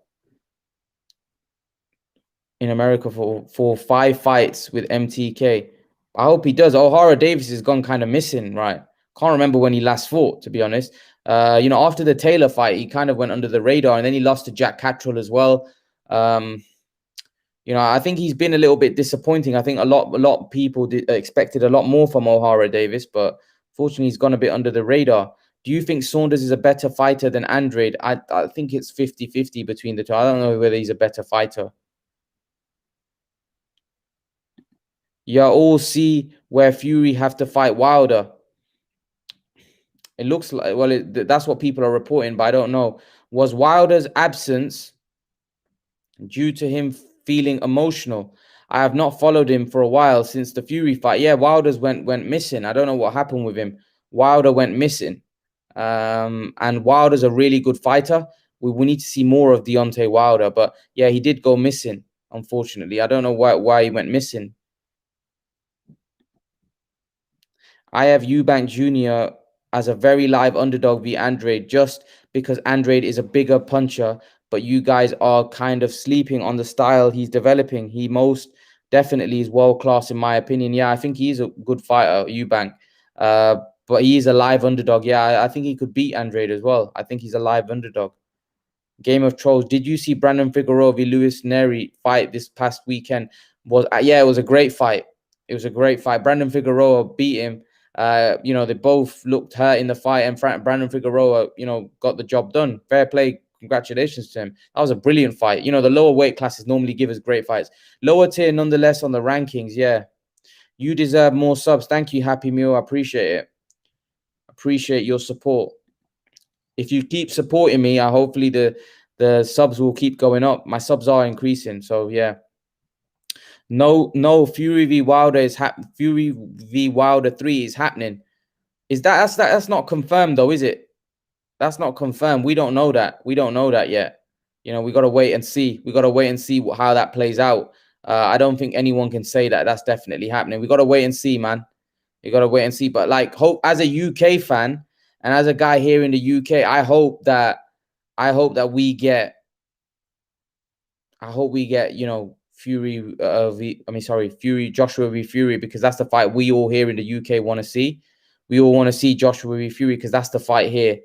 [SPEAKER 1] For 5 fights with MTK. I hope he does. O'Hara Davis has gone kind of missing, right? Can't remember when he last fought, to be honest. You know, after the Taylor fight, he kind of went under the radar, and then he lost to Jack Catterall as well. You know, I think he's been a little bit disappointing. I think a lot of people expected a lot more from O'Hara Davis, but fortunately, he's gone a bit under the radar. Do you think Saunders is a better fighter than Andrade? I think it's 50-50 between the two. I don't know whether he's a better fighter. You all see where Fury have to fight Wilder. It looks like, well, that's what people are reporting, but I don't know. Was Wilder's absence due to him feeling emotional? I have not followed him for a while since the Fury fight. Yeah, Wilder's went missing. I don't know what happened with him. Wilder went missing. And Wilder's a really good fighter. We need to see more of Deontay Wilder. But yeah, he did go missing, unfortunately. I don't know why he went missing. I have Eubank Jr. as a very live underdog v Andrade just because Andrade is a bigger puncher, but you guys are kind of sleeping on the style he's developing. He most definitely is world-class in my opinion. Yeah, I think he's a good fighter, Eubank. But but he is a live underdog. Yeah, I think he could beat Andrade as well. I think he's a live underdog. Game of Trolls. Did you see Brandon Figueroa v Luis Neri fight this past weekend? Yeah, it was a great fight. It was a great fight. Brandon Figueroa beat him. They both looked hurt in the fight, and Brandon Figueroa, got the job done. Fair play. Congratulations to him. That was a brilliant fight. The lower weight classes normally give us great fights. Lower tier, nonetheless, on the rankings. Yeah, you deserve more subs. Thank you, Happy Meal. I appreciate it. Appreciate your support. If you keep supporting me, hopefully the subs will keep going up. My subs are increasing, so yeah. No, Fury v Wilder is Fury v Wilder 3 is happening. That's not confirmed though, is it? That's not confirmed. We don't know that. We don't know that yet. We got to wait and see. We got to wait and see how that plays out. I don't think anyone can say that that's definitely happening. We got to wait and see, man. You got to wait and see. But as a UK fan and as a guy here in the UK, I hope that we get. I hope we get, Fury Fury Joshua v Fury, because that's the fight we all here in the UK want to see. We all want to see Joshua v Fury because that's the fight here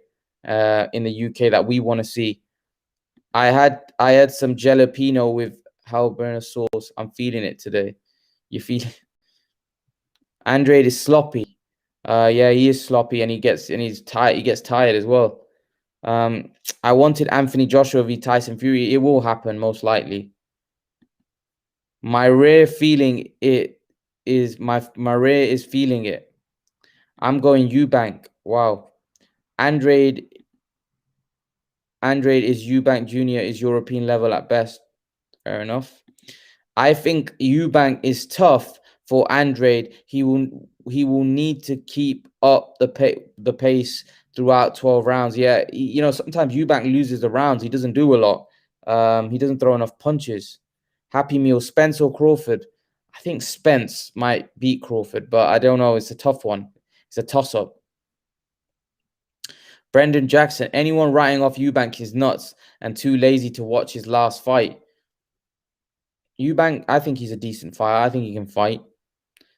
[SPEAKER 1] in the UK that we want to see. I had some jalapeno with Halberna sauce. I'm feeling it today. You feel it? Andrade is sloppy. Yeah, he is sloppy, and he's tired. He gets tired as well. I wanted Anthony Joshua v Tyson Fury. It will happen most likely. My rare feeling my rare is feeling it. I'm going Eubank. Wow. Andrade is Eubank Jr. is European level at best. Fair enough. I think Eubank is tough for Andrade. He will need to keep up the pace throughout 12 rounds. Yeah, sometimes Eubank loses the rounds. He doesn't do a lot. He doesn't throw enough punches. Happy Meal, Spence or Crawford? I think Spence might beat Crawford, but I don't know. It's a tough one. It's a toss-up. Brendan Jackson, anyone writing off Eubank is nuts and too lazy to watch his last fight. Eubank, I think he's a decent fighter. I think he can fight.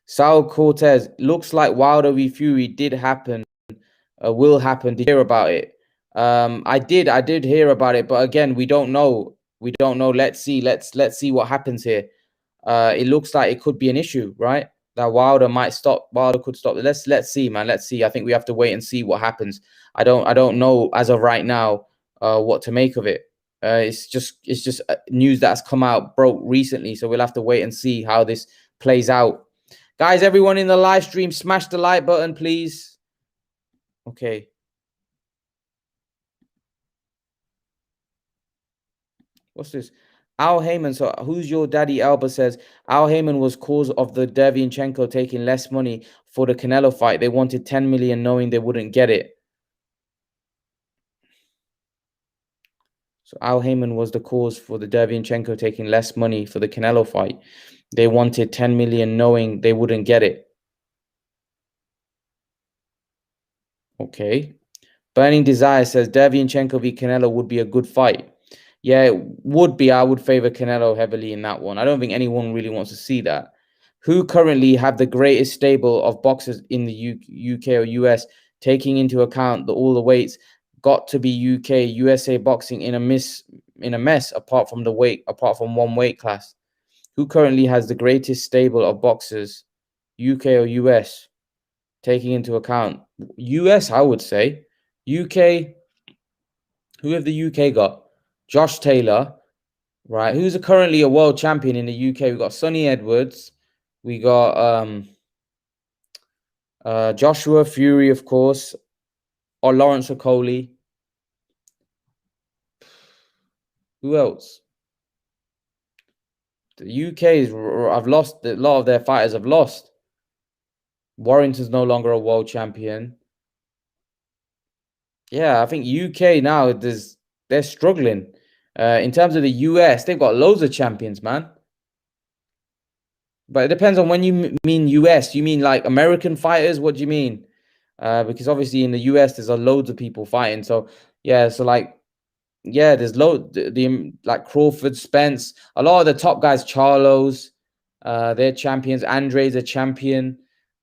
[SPEAKER 1] Saul Cortez, looks like Wilder v Fury did happen, will happen. Did you hear about it? I did hear about it, but again, we don't know. We don't know. Let's see. Let's see what happens here. It looks like it could be an issue, right? That Wilder might stop. Wilder could stop. Let's see, man. Let's see. I think we have to wait and see what happens. I don't know as of right now what to make of it. It's just news that's come out broke recently, so we'll have to wait and see how this plays out. Guys, everyone in the live stream, smash the like button, please. Okay. What's this? Al Heyman. So who's your daddy? Alba says Al Heyman was cause of the Derevyanchenko taking less money for the Canelo fight. They wanted 10 million knowing they wouldn't get it. So Al Heyman was the cause for the Derevyanchenko taking less money for the Canelo fight. They wanted 10 million knowing they wouldn't get it. Okay. Burning Desire says Derevyanchenko v Canelo would be a good fight. Yeah, it would be. I would favor Canelo heavily in that one. I don't think anyone really wants to see that. Who currently have the greatest stable of boxers in the UK or US, taking into account all the weights? Got to be UK, USA boxing in a mess apart from one weight class. Who currently has the greatest stable of boxers, UK or US, taking into account US? I would say UK. Who have the UK got? Josh Taylor, right? Who's currently a world champion in the UK? We got Sonny Edwards. We got Joshua Fury, of course, or Lawrence Okoli. Who else? The UK is. I've lost. A lot of their fighters have lost. Warrington's no longer a world champion. Yeah, I think UK now they're struggling. In terms of the US, they've got loads of champions, man. But it depends on when you mean US. You mean like American fighters? What do you mean? Because obviously in the US there's loads of people fighting. So yeah, there's like Crawford, Spence, a lot of the top guys, Charlos, they're champions. Andrade's a champion.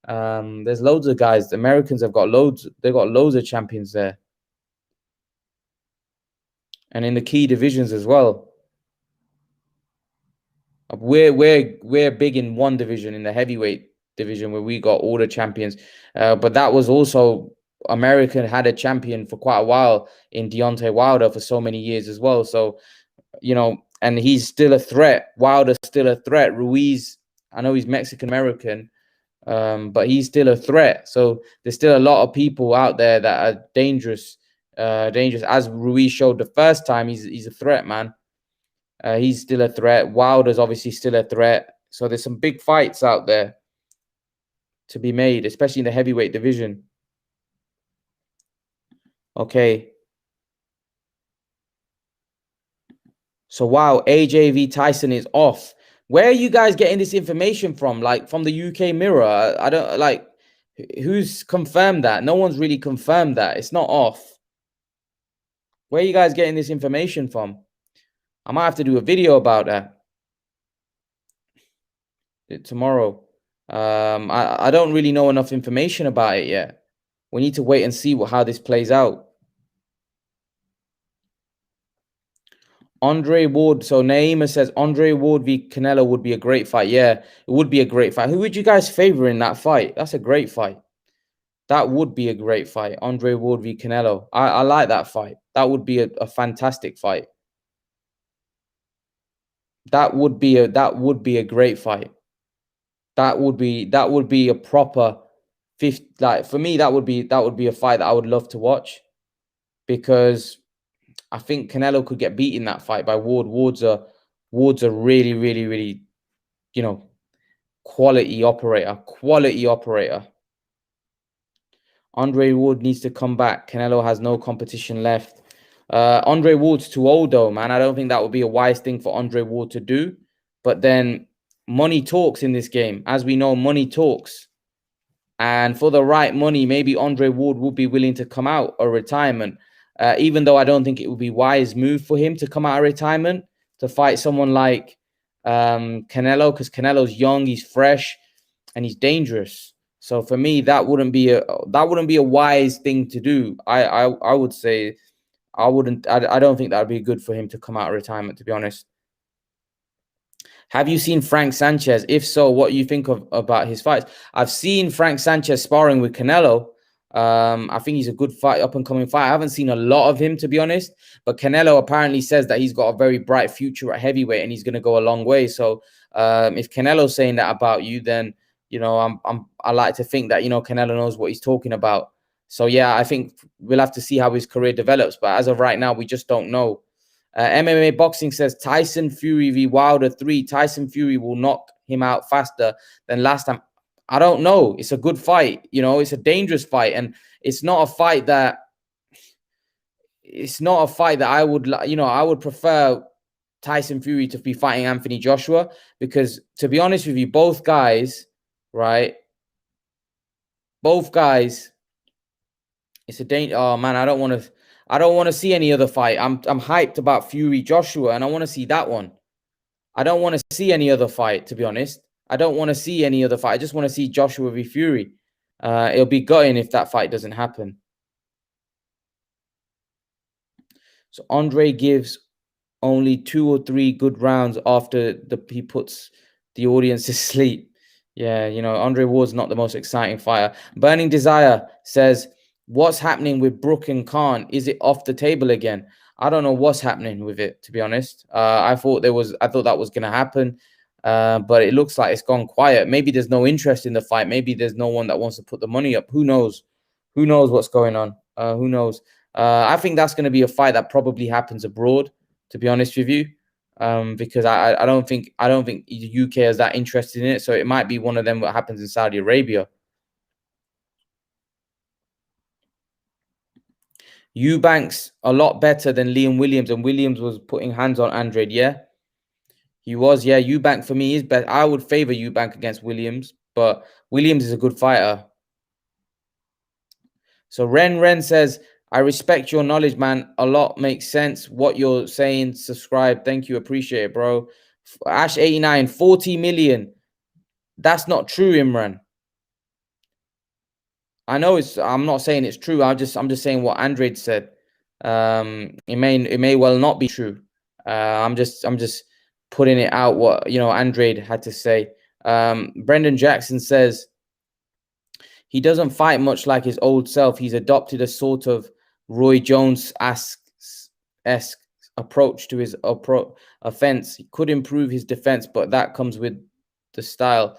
[SPEAKER 1] There's loads of guys. The Americans have got loads. They've got loads of champions there, and in the key divisions as well. We're big in one division, in the heavyweight division, where we got all the champions. But that was also America had a champion for quite a while in Deontay Wilder for so many years as well. So, and he's still a threat. Wilder's still a threat. Ruiz, I know he's Mexican American, but he's still a threat. So there's still a lot of people out there that are dangerous. As Ruiz showed the first time, he's a threat, man. He's still a threat. Wilder's obviously still a threat. So there's some big fights out there to be made, especially in the heavyweight division. Okay. So, wow, AJ v Tyson is off. Where are you guys getting this information from? Like, from the UK Mirror? I don't, like, who's confirmed that? No one's really confirmed that. It's not off. Where are you guys getting this information from? I might have to do a video about that tomorrow. I don't really know enough information about it yet. We need to wait and see how this plays out. Andre Ward. So Naima says Andre Ward v Canelo would be a great fight. Yeah, it would be a great fight. Who would you guys favor in that fight? That's a great fight. That would be a great fight. Andre Ward v Canelo. I like that fight. That would be a fantastic fight. That would be a great fight. That would be a proper fifth. Like, for me, that would be a fight that I would love to watch, because I think Canelo could get beat in that fight by Ward. Ward's a really, really, really, quality operator. Andre Ward needs to come back. Canelo has no competition left. Andre Ward's too old, though, man. I don't think that would be a wise thing for Andre Ward to do. But then money talks in this game. As we know, money talks. And for the right money, maybe Andre Ward would be willing to come out of retirement. Even though I don't think it would be wise move for him to come out of retirement to fight someone like Canelo, because Canelo's young, he's fresh, and he's dangerous. So for me, that wouldn't be a wise thing to do. I would say I don't think that would be good for him to come out of retirement, to be honest. Have you seen Frank Sanchez? If so, what do you think about his fights? I've seen Frank Sanchez sparring with Canelo. I think he's a good up and coming fighter. I haven't seen a lot of him, to be honest, but Canelo apparently says that he's got a very bright future at heavyweight and he's going to go a long way. So if Canelo's saying that about you, then I like to think that Canelo knows what he's talking about. So yeah, I think we'll have to see how his career develops. But as of right now, we just don't know. MMA Boxing says Tyson Fury v Wilder 3. Tyson Fury will knock him out faster than last time. I don't know. It's a good fight. It's a dangerous fight. And it's not a fight that I would, I would prefer Tyson Fury to be fighting Anthony Joshua, because, to be honest with you, both guys, right? Both guys, it's a danger. Oh man, I don't want to see any other fight. I'm hyped about Fury Joshua, and I want to see that one. I don't want to see any other fight, to be honest. I don't want to see any other fight. I just want to see Joshua v Fury. It'll be gutting if that fight doesn't happen. So Andre gives only 2 or 3 good rounds after he puts the audience to sleep. Yeah, Andre Ward's not the most exciting fighter. Burning Desire says, what's happening with Brook and Khan? Is it off the table again? I don't know what's happening with it, to be honest. I thought that was going to happen, but it looks like it's gone quiet. Maybe there's no interest in the fight. Maybe there's no one that wants to put the money up. Who knows? Who knows what's going on? Who knows? I think that's going to be a fight that probably happens abroad, to be honest with you, because I don't think the UK is that interested in it. So it might be one of them that happens in Saudi Arabia. Eubanks a lot better than Liam Williams, and Williams was putting hands on Andrade. Yeah, he was. Yeah, Eubank for me is better. I would favor Eubank against Williams, but Williams is a good fighter. So Ren says, I respect your knowledge, man. A lot makes sense. What you're saying. Subscribe. Thank you. Appreciate it, bro. Ash 89, 40 million. That's not true, Imran. I know I'm not saying it's true. I'm just saying what Andrade said. It may well not be true. I'm just putting it out what Andrade had to say. Brendan Jackson says he doesn't fight much like his old self. He's adopted a sort of Roy Jones-esque approach to his offense. He could improve his defense, but that comes with the style.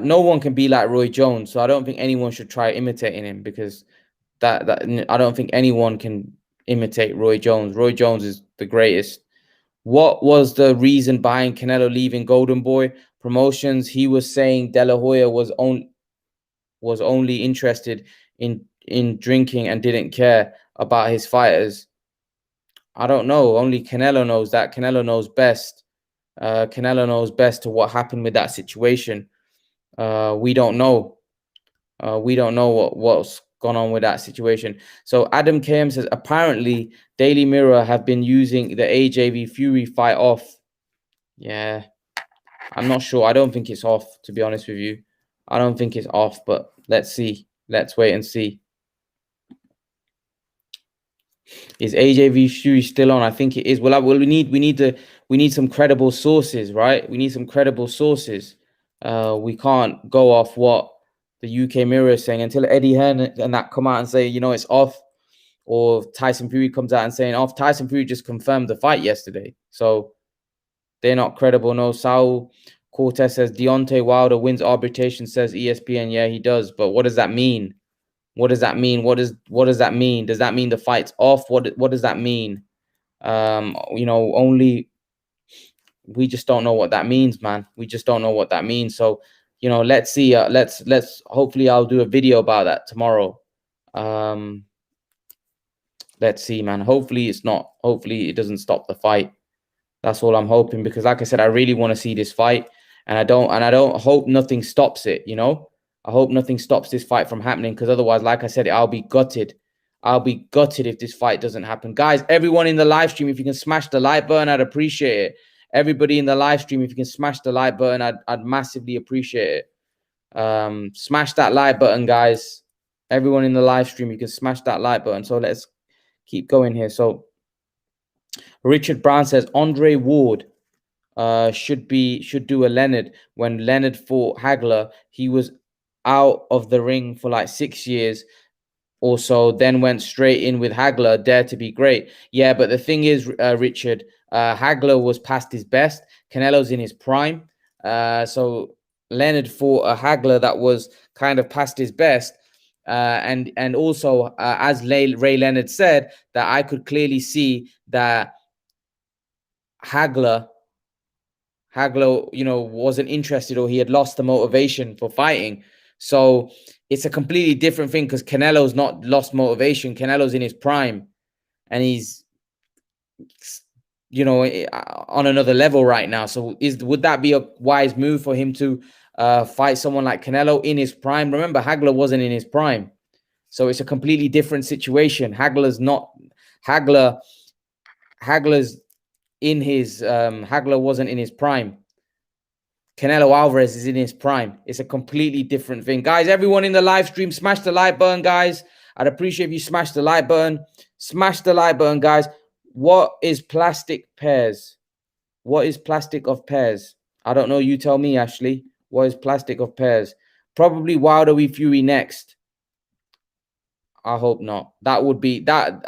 [SPEAKER 1] No one can be like Roy Jones, so I don't think anyone should try imitating him, because that I don't think anyone can imitate Roy Jones. Roy Jones is the greatest. What was the reason behind Canelo leaving Golden Boy Promotions? He was saying De La Hoya was only interested in drinking and didn't care about his fighters. I don't know. Only Canelo knows that. Canelo knows best. Canelo knows best to what happened with that situation. We don't know. We don't know what's gone on with that situation. So Adam KM says, apparently Daily Mirror have been using the AJ v Fury fight off. Yeah, I'm not sure. I don't think it's off, to be honest with you. I don't think it's off, but let's see. Let's wait and see. Is AJ v Fury still on? I think it is. Well, we need some credible sources, right? We need some credible sources. We can't go off what the UK Mirror is saying until Eddie Hearn and that come out and say, it's off, or Tyson Fury comes out and saying off. Tyson Fury just confirmed the fight yesterday, so they're not credible. No, Saul Cortez says Deontay Wilder wins arbitration, says ESPN. Yeah, he does. But what does that mean? What does that mean? What does that mean? Does that mean the fight's off? What does that mean? Only we just don't know what that means, man. We just don't know what that means. So, let's see. Let's hopefully I'll do a video about that tomorrow. Let's see, man. Hopefully it doesn't stop the fight. That's all I'm hoping, because like I said, I really want to see this fight, and I don't hope nothing stops it, I hope nothing stops this fight from happening, because otherwise, like I said, I'll be gutted. I'll be gutted if this fight doesn't happen. Guys, everyone in the live stream, if you can smash the like button, I'd appreciate it. Everybody in the live stream, if you can smash the like button, I'd massively appreciate it. Smash that like button, guys. Everyone in the live stream, you can smash that like button. So let's keep going here. So Richard Brown says Andre Ward should do a Leonard. When Leonard fought Hagler, he was out of the ring for like 6 years or so, then went straight in with Hagler. Dare to be great. Yeah, but the thing is, Richard, Hagler was past his best. Canelo's in his prime. So Leonard fought a Hagler that was kind of past his best. And also, as Ray Leonard said, that I could clearly see that Hagler, wasn't interested, or he had lost the motivation for fighting. So it's a completely different thing, because Canelo's not lost motivation. Canelo's in his prime, and he's, on another level right now. So would that be a wise move for him to fight someone like Canelo in his prime? Remember, Hagler wasn't in his prime. So it's a completely different situation. Hagler's in his Hagler wasn't in his prime. Canelo Alvarez is in his prime. It's a completely different thing. Guys, everyone in the live stream, smash the like button, guys. I'd appreciate if you smash the like button. Smash the like button, guys. What is plastic pears? What is plastic of pears? I don't know. You tell me, Ashley. What is plastic of pears? Probably Wilder v Fury next. I hope not. That.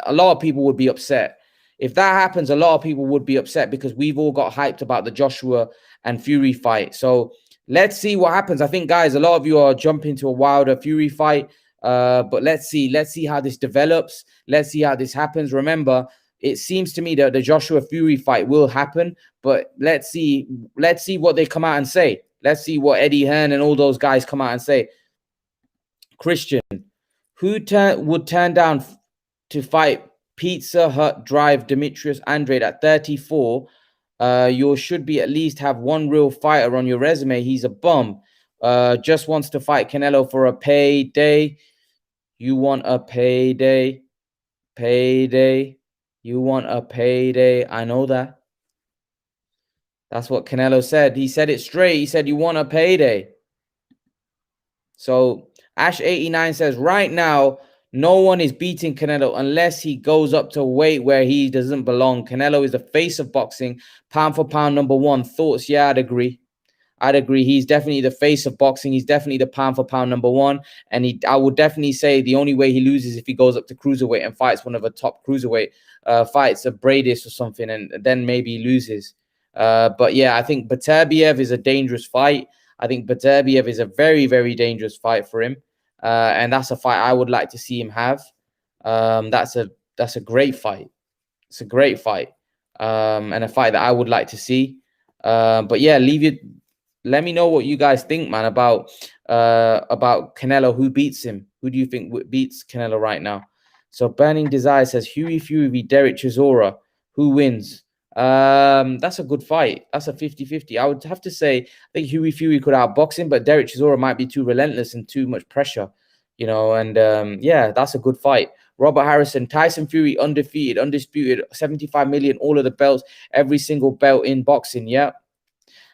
[SPEAKER 1] A lot of people would be upset. If that happens, a lot of people would be upset, because we've all got hyped about the Joshua and Fury fight. So let's see what happens. I think, guys, a lot of you are jumping to a Wilder Fury fight. But let's see how this develops. Let's see how this happens. Remember, it seems to me that the Joshua Fury fight will happen, but let's see what they come out and say. Let's see what Eddie Hearn and all those guys come out and say. Christian, who would turn down to fight Pizza Hut Drive Demetrius Andrade at 34? You should be at least have one real fighter on your resume. He's a bum. Just wants to fight Canelo for a payday. You want a payday? Payday. You want a payday? I know that. That's what Canelo said. He said it straight. He said, you want a payday. So Ash89 says, right now, no one is beating Canelo unless he goes up to weight where he doesn't belong. Canelo is the face of boxing, pound for pound #1. Thoughts? Yeah, I'd agree. I'd agree. He's definitely the face of boxing. He's definitely the pound for pound #1. And I would definitely say the only way he loses if he goes up to cruiserweight and fights one of the top cruiserweight fights, a Bradis or something, and then maybe he loses. But yeah, I think Beterbiev is a dangerous fight. I think Beterbiev is a very, very dangerous fight for him. And that's a fight I would like to see him have. That's a great fight. It's a great fight. And a fight that I would like to see. But yeah, let me know what you guys think, man, about Canelo. Who beats him? Who do you think beats Canelo right now? So Burning Desire says Hughie Fury v Derek Chisora. Who wins? That's a good fight. That's a 50-50. I would have to say I think Hughie Fury could outbox him, but Derek Chisora might be too relentless and too much pressure, and yeah, that's a good fight. Robert Harrison, Tyson Fury, undefeated, undisputed, 75 million, all of the belts, every single belt in boxing. Yeah.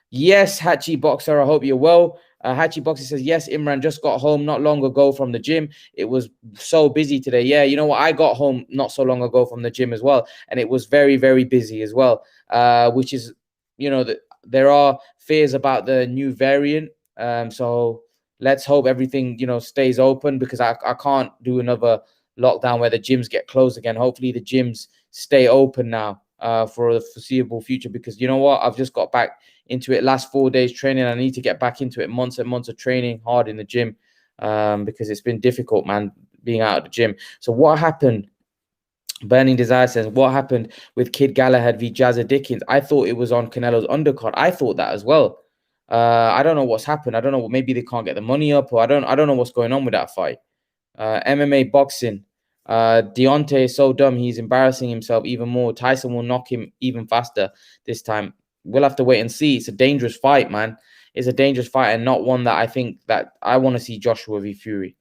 [SPEAKER 1] Yes, Hachi Boxer, I hope you're well. Hachi Boxer says, yes, Imran just got home not long ago from the gym. It was so busy today. Yeah, you know what? I got home not so long ago from the gym as well. And it was very, very busy as well, which is, there are fears about the new variant. So let's hope everything, stays open, because I can't do another lockdown where the gyms get closed again. Hopefully the gyms stay open now for the foreseeable future, because you know what? I've just got back into it last 4 days training. I need to get back into it. Months and months of training hard in the gym, because it's been difficult, man, being out of the gym. So what happened? Burning Desire says, what happened with Kid Galahad v Jazza Dickens? I thought it was on Canelo's undercard. I thought that as well. I don't know what's happened. I don't know. Maybe they can't get the money up, or I don't know what's going on with that fight. MMA boxing. Deontay is so dumb. He's embarrassing himself even more. Tyson will knock him even faster this time. We'll have to wait and see. It's a dangerous fight, man. It's a dangerous fight, and not one that I think that I want to see Joshua v Fury,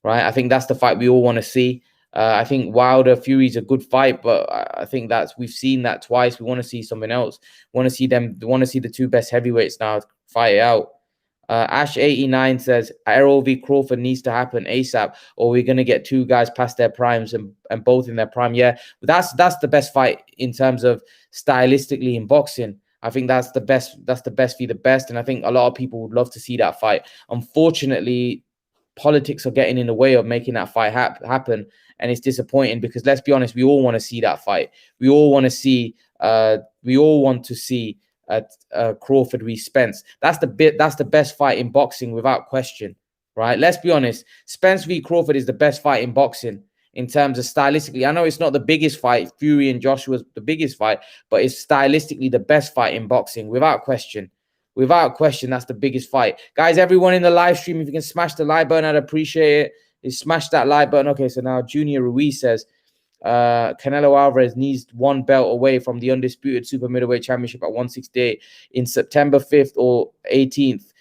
[SPEAKER 1] right? I think that's the fight we all want to see. I think Wilder Fury's a good fight, but I think we've seen that twice. We want to see something else. Want to see the two best heavyweights now fight it out. Ash89 says Errol v Crawford needs to happen ASAP, or we're gonna get two guys past their primes and both in their prime. Yeah, but that's the best fight in terms of stylistically in boxing. I think that's the best. That's the best for the best, and I think a lot of people would love to see that fight. Unfortunately, politics are getting in the way of making that fight happen, and it's disappointing, because let's be honest, we all want to see that fight. We all want to see. Crawford v Spence. That's the best fight in boxing without question, right? Let's be honest. Spence v Crawford is the best fight in boxing in terms of stylistically. I know it's not the biggest fight. Fury and Joshua's the biggest fight, but it's stylistically the best fight in boxing without question. Without question, that's the biggest fight. Guys, everyone in the live stream, if you can smash the like button, I'd appreciate it. You smash that like button. Okay, so now Junior Ruiz says, Canelo Alvarez needs one belt away from the undisputed super middleweight championship at 168 in September 5th or 18th.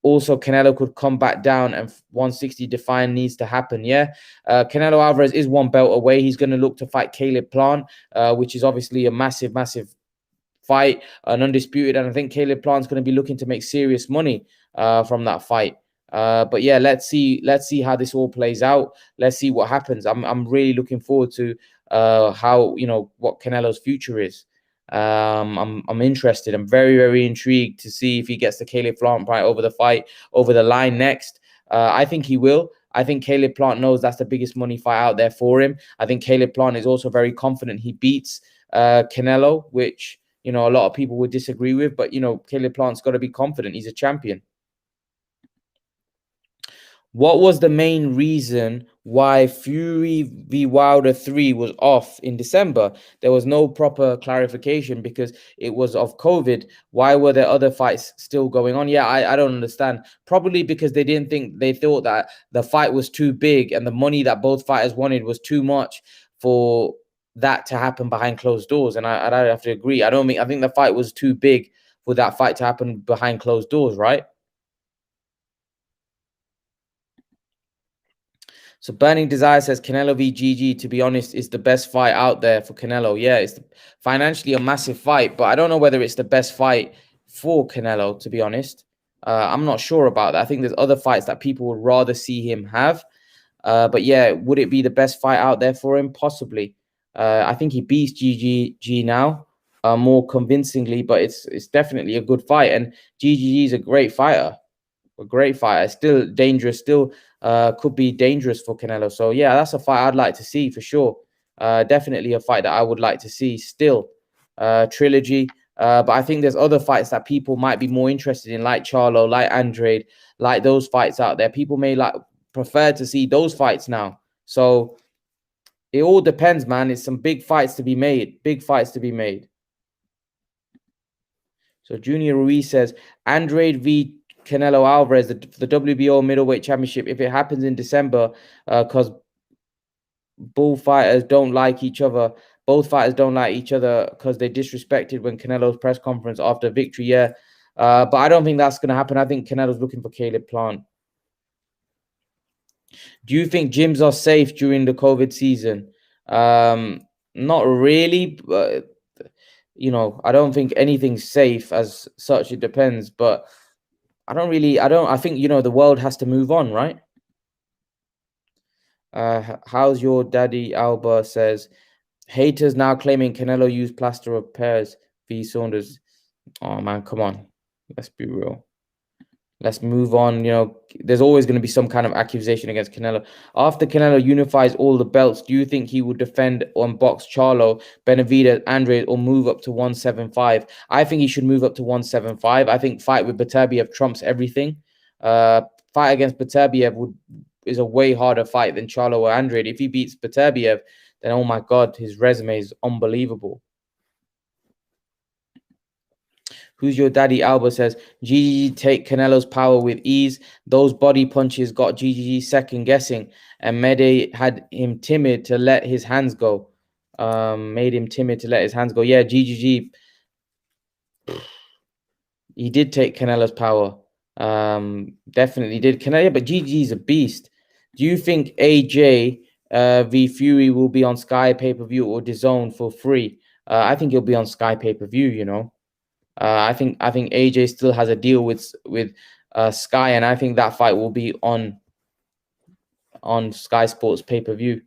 [SPEAKER 1] Also, Canelo could come back down, and 160 define needs to happen. Yeah, Canelo Alvarez is one belt away. He's going to look to fight Caleb Plant, which is obviously a massive fight, an undisputed, and I think Caleb Plant's going to be looking to make serious money from that fight. But yeah, let's see how this all plays out. Let's see what happens. I'm really looking forward to how, what Canelo's future is. I'm interested. I'm very, very intrigued to see if he gets the Caleb Plant fight over the line next. I think he will. I think Caleb Plant knows that's the biggest money fight out there for him. I think Caleb Plant is also very confident he beats Canelo, which, a lot of people would disagree with, but, Caleb Plant's got to be confident. He's a champion. What was the main reason why Fury v Wilder 3 was off in December? There was no proper clarification because it was of COVID. Why were there other fights still going on? Yeah, I don't understand. Probably because they thought that the fight was too big and the money that both fighters wanted was too much for that to happen behind closed doors. And I have to agree. I think the fight was too big for that fight to happen behind closed doors, right? So Burning Desire says Canelo v GG, to be honest, is the best fight out there for Canelo. Yeah, it's financially a massive fight, but I don't know whether it's the best fight for Canelo, to be honest. I'm not sure about that. I think there's other fights that people would rather see him have. But yeah, would it be the best fight out there for him? Possibly. I think he beats GGG now more convincingly, but it's definitely a good fight. And GGG is a great fighter, still dangerous, still could be dangerous for Canelo. So yeah, that's a fight I'd like to see for sure. Definitely a fight that I would like to see still. Trilogy. But I think there's other fights that people might be more interested in, like Charlo, like Andrade, like those fights out there. People may like prefer to see those fights now. So it all depends, man. It's some big fights to be made. Big fights to be made. So Junior Ruiz says Andrade v Canelo Alvarez, the WBO middleweight championship, if it happens in December, because both fighters don't like each other. Both fighters don't like each other because they disrespected when Canelo's press conference after victory. Yeah, but I don't think that's going to happen. I think Canelo's looking for Caleb Plant. Do you think gyms are safe during the COVID season? Not really, but I don't think anything's safe as such. It depends, but I think the world has to move on, right? How's your daddy? Alba says haters now claiming Canelo used plaster of Paris v Saunders. Oh man, come on, let's be real. Let's move on. There's always going to be some kind of accusation against Canelo. After Canelo unifies all the belts, do you think he would defend on box Charlo, Benavidez, Andrade, or move up to 175? I think he should move up to 175. I think fight with Beterbiev trumps everything. Fight against Beterbiev is a way harder fight than Charlo or Andrade. If he beats Beterbiev, then oh my God, his resume is unbelievable. Who's your daddy? Alba says GGG take Canelo's power with ease. Those body punches got GGG second guessing, and Mede had him timid to let his hands go. Made him timid to let his hands go. Yeah, GGG. He did take Canelo's power. Definitely did. Canelo, but GGG is a beast. Do you think AJ v Fury will be on Sky pay-per-view or DAZN for free? I think he'll be on Sky pay-per-view. I think AJ still has a deal with Sky, and I think that fight will be on Sky Sports pay-per-view.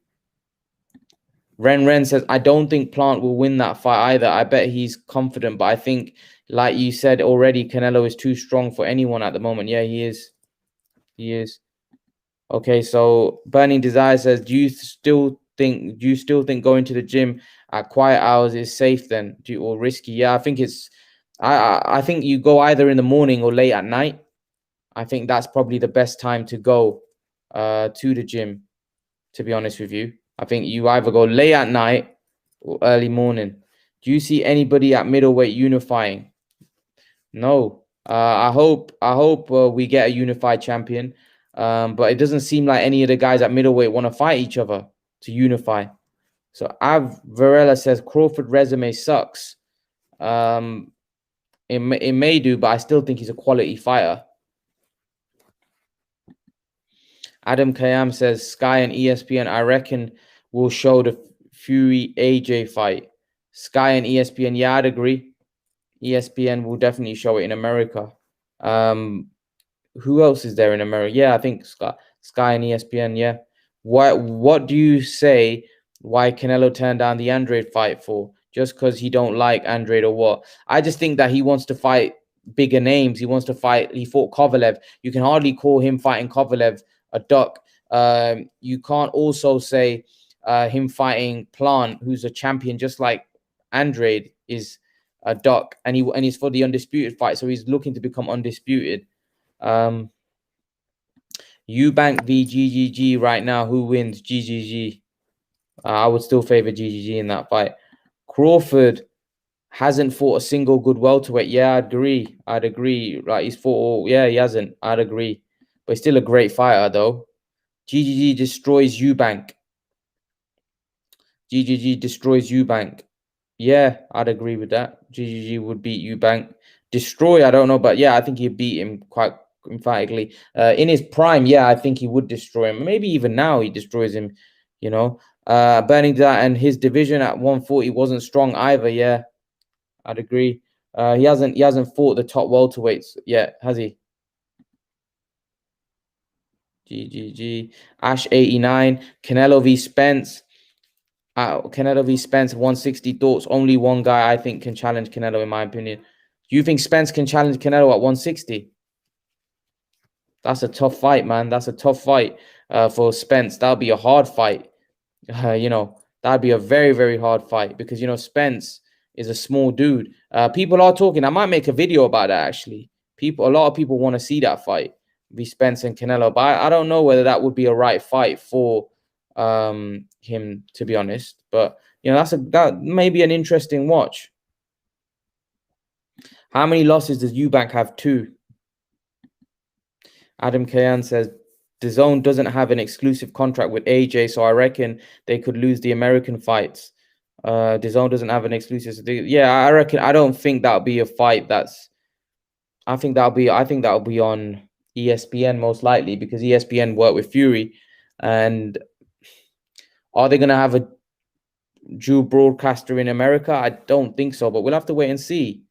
[SPEAKER 1] Ren says, I don't think Plant will win that fight either. I bet he's confident, but I think, like you said already, Canelo is too strong for anyone at the moment. Yeah, he is. He is. Okay, so Burning Desire says, do you still think going to the gym at quiet hours is safe then, or risky? Yeah, I think it's. I think you go either in the morning or late at night. I think that's probably the best time to go to the gym, to be honest with you. I think you either go late at night or early morning. Do you see anybody at middleweight unifying? No. I hope we get a unified champion. But it doesn't seem like any of the guys at middleweight want to fight each other to unify. So Av Varela says Crawford resume sucks. It may do, but I still think he's a quality fighter. Adam Kayam says Sky and ESPN, I reckon, will show the Fury AJ fight. Sky and ESPN, yeah, I'd agree. ESPN will definitely show it in America. Who else is there in America? Yeah, I think Sky and ESPN, yeah. What do you say why Canelo turned down the Andrade fight for? Just because he don't like Andrade or what? I just think that he wants to fight bigger names. He wants to fight. He fought Kovalev. You can hardly call him fighting Kovalev a duck. You can't also say him fighting Plant, who's a champion, just like Andrade is a duck, and he's for the undisputed fight, so he's looking to become undisputed. Eubank v GGG right now. Who wins? GGG. I would still favor GGG in that fight. Crawford hasn't fought a single good welterweight. Yeah, I'd agree. Right, he's fought all. Yeah, he hasn't. I'd agree. But he's still a great fighter, though. GGG destroys Eubank. GGG destroys Eubank. Yeah, I'd agree with that. GGG would beat Eubank. Destroy, I don't know, but yeah, I think he'd beat him quite emphatically. In his prime, yeah, I think he would destroy him. Maybe even now he destroys him, Burning that, and his division at 140 wasn't strong either. Yeah, I'd agree. He hasn't fought the top welterweights yet, has he? GGG. Ash 89. Canelo v Spence. Canelo v Spence 160 thoughts. Only one guy I think can challenge Canelo, in my opinion. Do you think Spence can challenge Canelo at 160? That's a tough fight, man. That's a tough fight for Spence. That'll be a hard fight. That'd be a very, very hard fight because, Spence is a small dude. People are talking. I might make a video about that, actually. A lot of people want to see that fight, be Spence and Canelo, but I don't know whether that would be a right fight for him, to be honest. But, that may be an interesting watch. How many losses does Eubank have? 2. Adam Kayan says, DAZN doesn't have an exclusive contract with AJ, so I reckon they could lose the American fights. DAZN doesn't have an exclusive. Yeah, I reckon. I don't think that'll be a fight. I think that'll be on ESPN most likely, because ESPN work with Fury. And are they gonna have a dual broadcaster in America? I don't think so, but we'll have to wait and see.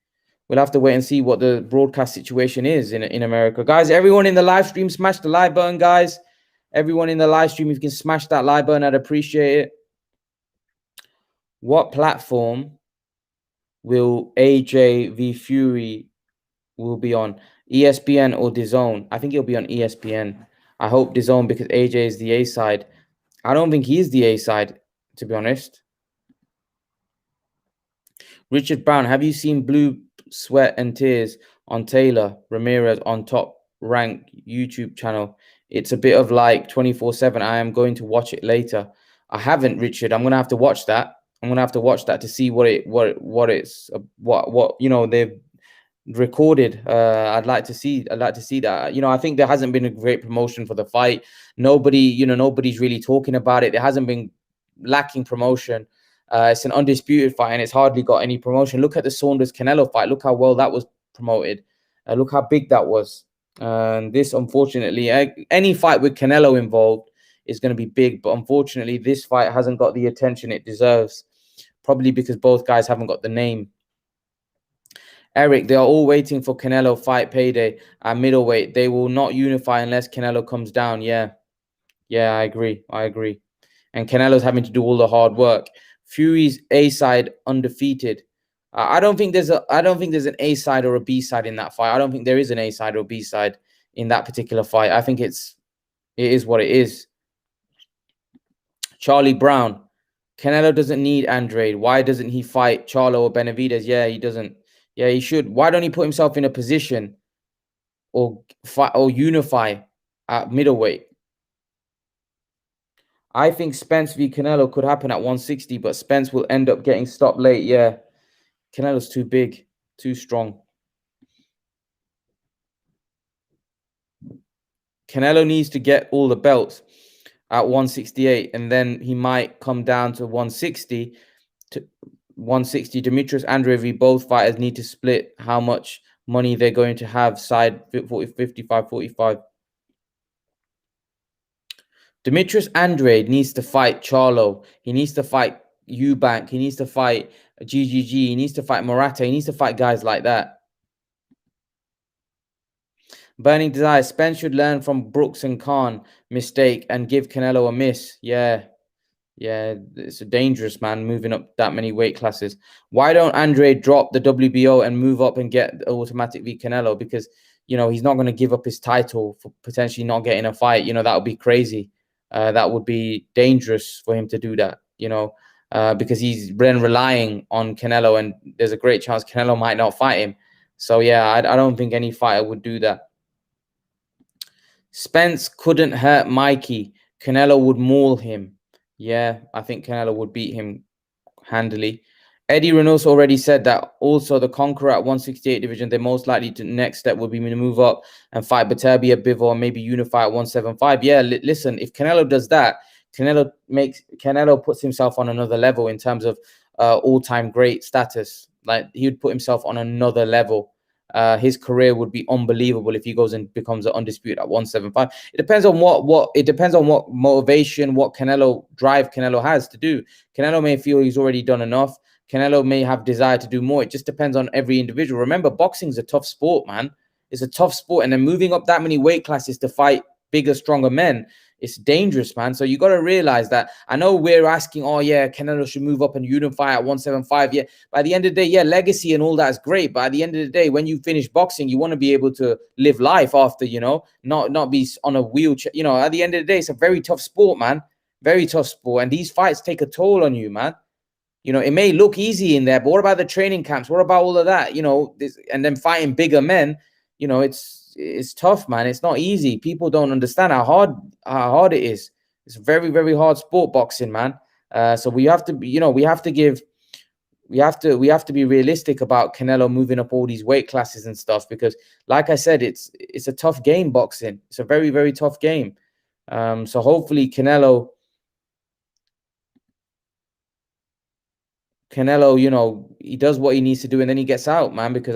[SPEAKER 1] We'll have to wait and see what the broadcast situation is in America. Guys, everyone in the live stream, smash the like button, guys. Everyone in the live stream, if you can smash that like button, I'd appreciate it. What platform will AJ v Fury will be on? ESPN or DAZN? I think he'll be on ESPN. I hope DAZN, because AJ is the A side. I don't think he's the A side, to be honest. Richard Brown, have you seen Blue Sweat and Tears on Taylor Ramirez on Top Rank YouTube channel? It's a bit of like 24/7. I am going to watch it later. I haven't, Richard. I'm gonna have to watch that. I'm gonna have to watch that to see what they've recorded. I'd like to see that. I think there hasn't been a great promotion for the fight. Nobody's really talking about it. There hasn't been lacking promotion. It's an undisputed fight, and it's hardly got any promotion. Look at the Saunders Canelo fight. Look how well that was promoted. Look how big that was. This, unfortunately, any fight with Canelo involved is going to be big, but unfortunately, this fight hasn't got the attention it deserves. Probably because both guys haven't got the name. Eric, they are all waiting for Canelo fight payday at middleweight. They will not unify unless Canelo comes down. Yeah, I agree. And Canelo's having to do all the hard work. Fury's A side undefeated. I don't think there's an A side or a B side in that fight. I don't think there is an A side or a B side in that particular fight. I think it is what it is. Charlie Brown, Canelo doesn't need Andrade. Why doesn't he fight Charlo or Benavidez? Yeah, he doesn't. Yeah, he should. Why don't he put himself in a position or fight or unify at middleweight? I think Spence v Canelo could happen at 160, but Spence will end up getting stopped late. Yeah, Canelo's too big, too strong. Canelo needs to get all the belts at 168, and then he might come down to 160. Demetrius Andrade v both fighters need to split how much money they're going to have side 55-45. Demetrius Andrade needs to fight Charlo. He needs to fight Eubank. He needs to fight GGG. He needs to fight Morata. He needs to fight guys like that. Burning Desire. Spence should learn from Brooks and Khan mistake and give Canelo a miss. Yeah, it's a dangerous, man, moving up that many weight classes. Why don't Andrade drop the WBO and move up and get automatic v Canelo? Because, he's not going to give up his title for potentially not getting a fight. That would be crazy. That would be dangerous for him to do that, because he's been relying on Canelo, and there's a great chance Canelo might not fight him. So, yeah, I don't think any fighter would do that. Spence couldn't hurt Mikey. Canelo would maul him. Yeah, I think Canelo would beat him handily. Eddie Reynoso already said that also the Conqueror at 168 division, the most likely to next step would be to move up and fight Beterbiev, Bivol, and maybe unify at 175. Yeah, listen, if Canelo does that, Canelo puts himself on another level in terms of all-time great status. Like, he would put himself on another level. His career would be unbelievable if he goes and becomes an undisputed at 175. It depends on what motivation, what drive Canelo has to do. Canelo may feel he's already done enough. Canelo may have desire to do more. It just depends on every individual. Remember, boxing is a tough sport, man. It's a tough sport, and then moving up that many weight classes to fight bigger, stronger men, it's dangerous, man. So you got to realize that. I know we're asking, oh yeah, Canelo should move up and unify at 175. Yeah, by the end of the day, yeah, legacy and all that is great. But at the end of the day, when you finish boxing, you want to be able to live life after, not be on a wheelchair. At the end of the day, it's a very tough sport, man. Very tough sport. And these fights take a toll on you, man. It may look easy in there, but what about the training camps? What about all of that? And then fighting bigger men, it's tough, man. It's not easy. People don't understand how hard it is. It's a very, very hard sport, boxing, man. So we have to be, we have to be realistic about Canelo moving up all these weight classes and stuff, because like I said, it's a tough game, boxing. It's a very, very tough game. So hopefully Canelo, he does what he needs to do and then he gets out, man, because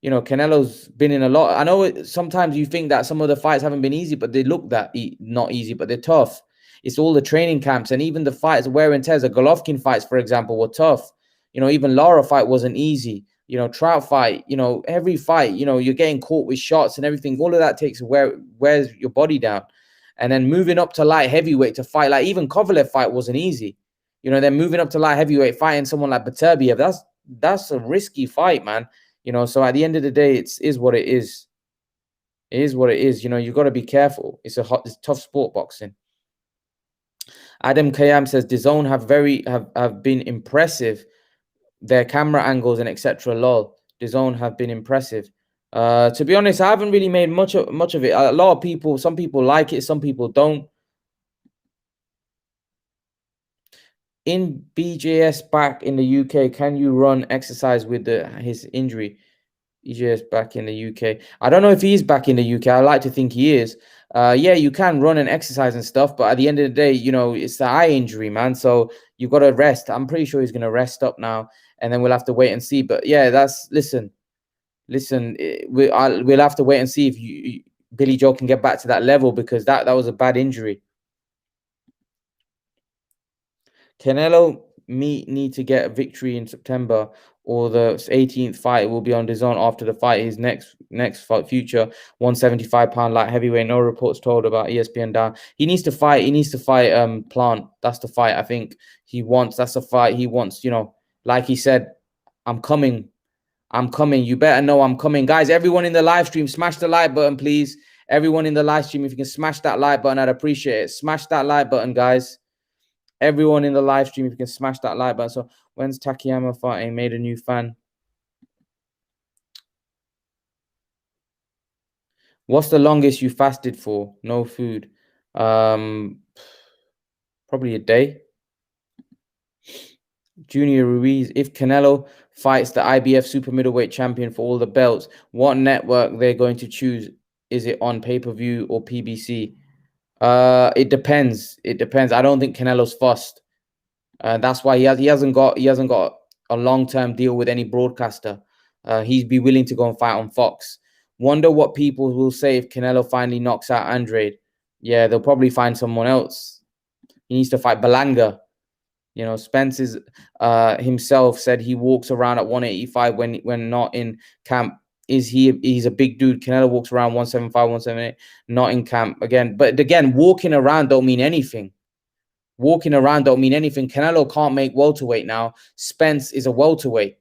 [SPEAKER 1] Canelo's been in a lot. I know sometimes you think that some of the fights haven't been easy, but they look not easy, but they're tough. It's all the training camps and even the fights, wear and tears. The Golovkin fights, for example, were tough. Even Lara fight wasn't easy. Trout fight, every fight, you're getting caught with shots and everything. All of that wears your body down. And then moving up to light heavyweight to fight, like even Kovalev fight wasn't easy. Then moving up to light heavyweight, fighting someone like Beterbiev, that's a risky fight, man. So at the end of the day, it is what it is. It is what it is. You've got to be careful. It's tough sport, boxing. Adam Kayam says DAZN have been impressive. Their camera angles and etc. Lol. DAZN have been impressive. To be honest, I haven't really made much of it. A lot of people, some people like it, some people don't. In BJS back in the UK, can you run exercise with his injury? BJS back in the UK. I don't know if he's back in the UK. I like to think he is. Yeah, you can run and exercise and stuff, but at the end of the day, it's the eye injury, man. So you've got to rest. I'm pretty sure he's going to rest up now, and then we'll have to wait and see. But yeah, listen. We'll have to wait and see if Billy Joe can get back to that level, because that was a bad injury. Canelo need to get a victory in September, or the 18th fight will be on DAZN after the fight. His next fight, future 175-pound light heavyweight. No reports told about ESPN down. He needs to fight. He needs to fight Plant. That's the fight I think he wants. That's the fight he wants. Like he said, I'm coming. I'm coming. You better know I'm coming. Guys, everyone in the live stream, smash the like button, please. Everyone in the live stream, if you can smash that like button, I'd appreciate it. Smash that like button, guys. Everyone in the live stream, if you can smash that like button. So when's Takayama fighting? Made a new fan. What's the longest you fasted for? No food. Probably a day. Junior Ruiz, if Canelo fights the IBF super middleweight champion for all the belts, what network they're going to choose? Is it on pay-per-view or PBC? It depends. It depends. I don't think Canelo's fussed. That's why he hasn't got a long-term deal with any broadcaster. He'd be willing to go and fight on Fox. Wonder what people will say if Canelo finally knocks out Andrade. Yeah, they'll probably find someone else. He needs to fight Belanga. Spence himself said he walks around at 185 when not in camp. He's a big dude. Canelo walks around 175, 178, not in camp again. But again, walking around don't mean anything. Walking around don't mean anything. Canelo can't make welterweight now. Spence is a welterweight.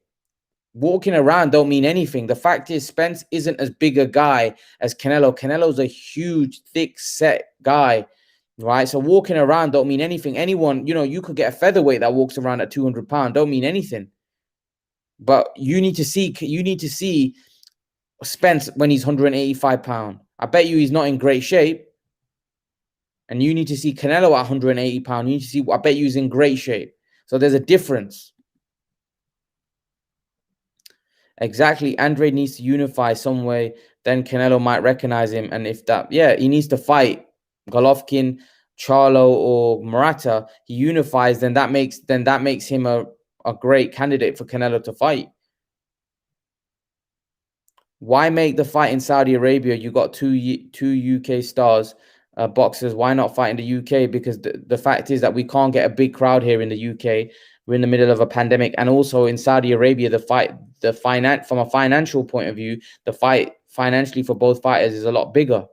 [SPEAKER 1] Walking around don't mean anything. The fact is, Spence isn't as big a guy as Canelo. Canelo's a huge, thick set guy, right? So walking around don't mean anything. Anyone, you could get a featherweight that walks around at 200 pounds. Don't mean anything. But you need to see Spence when he's 185 pounds. I bet you he's not in great shape. And you need to see Canelo at 180 pounds. You need to see, I bet you he's in great shape. So there's a difference. Exactly. Andrade needs to unify some way. Then Canelo might recognize him. And if that, yeah, he needs to fight Golovkin, Charlo, or Murata. He unifies, then that makes him a great candidate for Canelo to fight. Why make the fight in Saudi Arabia? You got two UK stars, boxers. Why not fight in the UK? Because the fact is that we can't get a big crowd here in the UK. We're in the middle of a pandemic, and also in Saudi Arabia, from a financial point of view, the fight financially for both fighters is a lot bigger.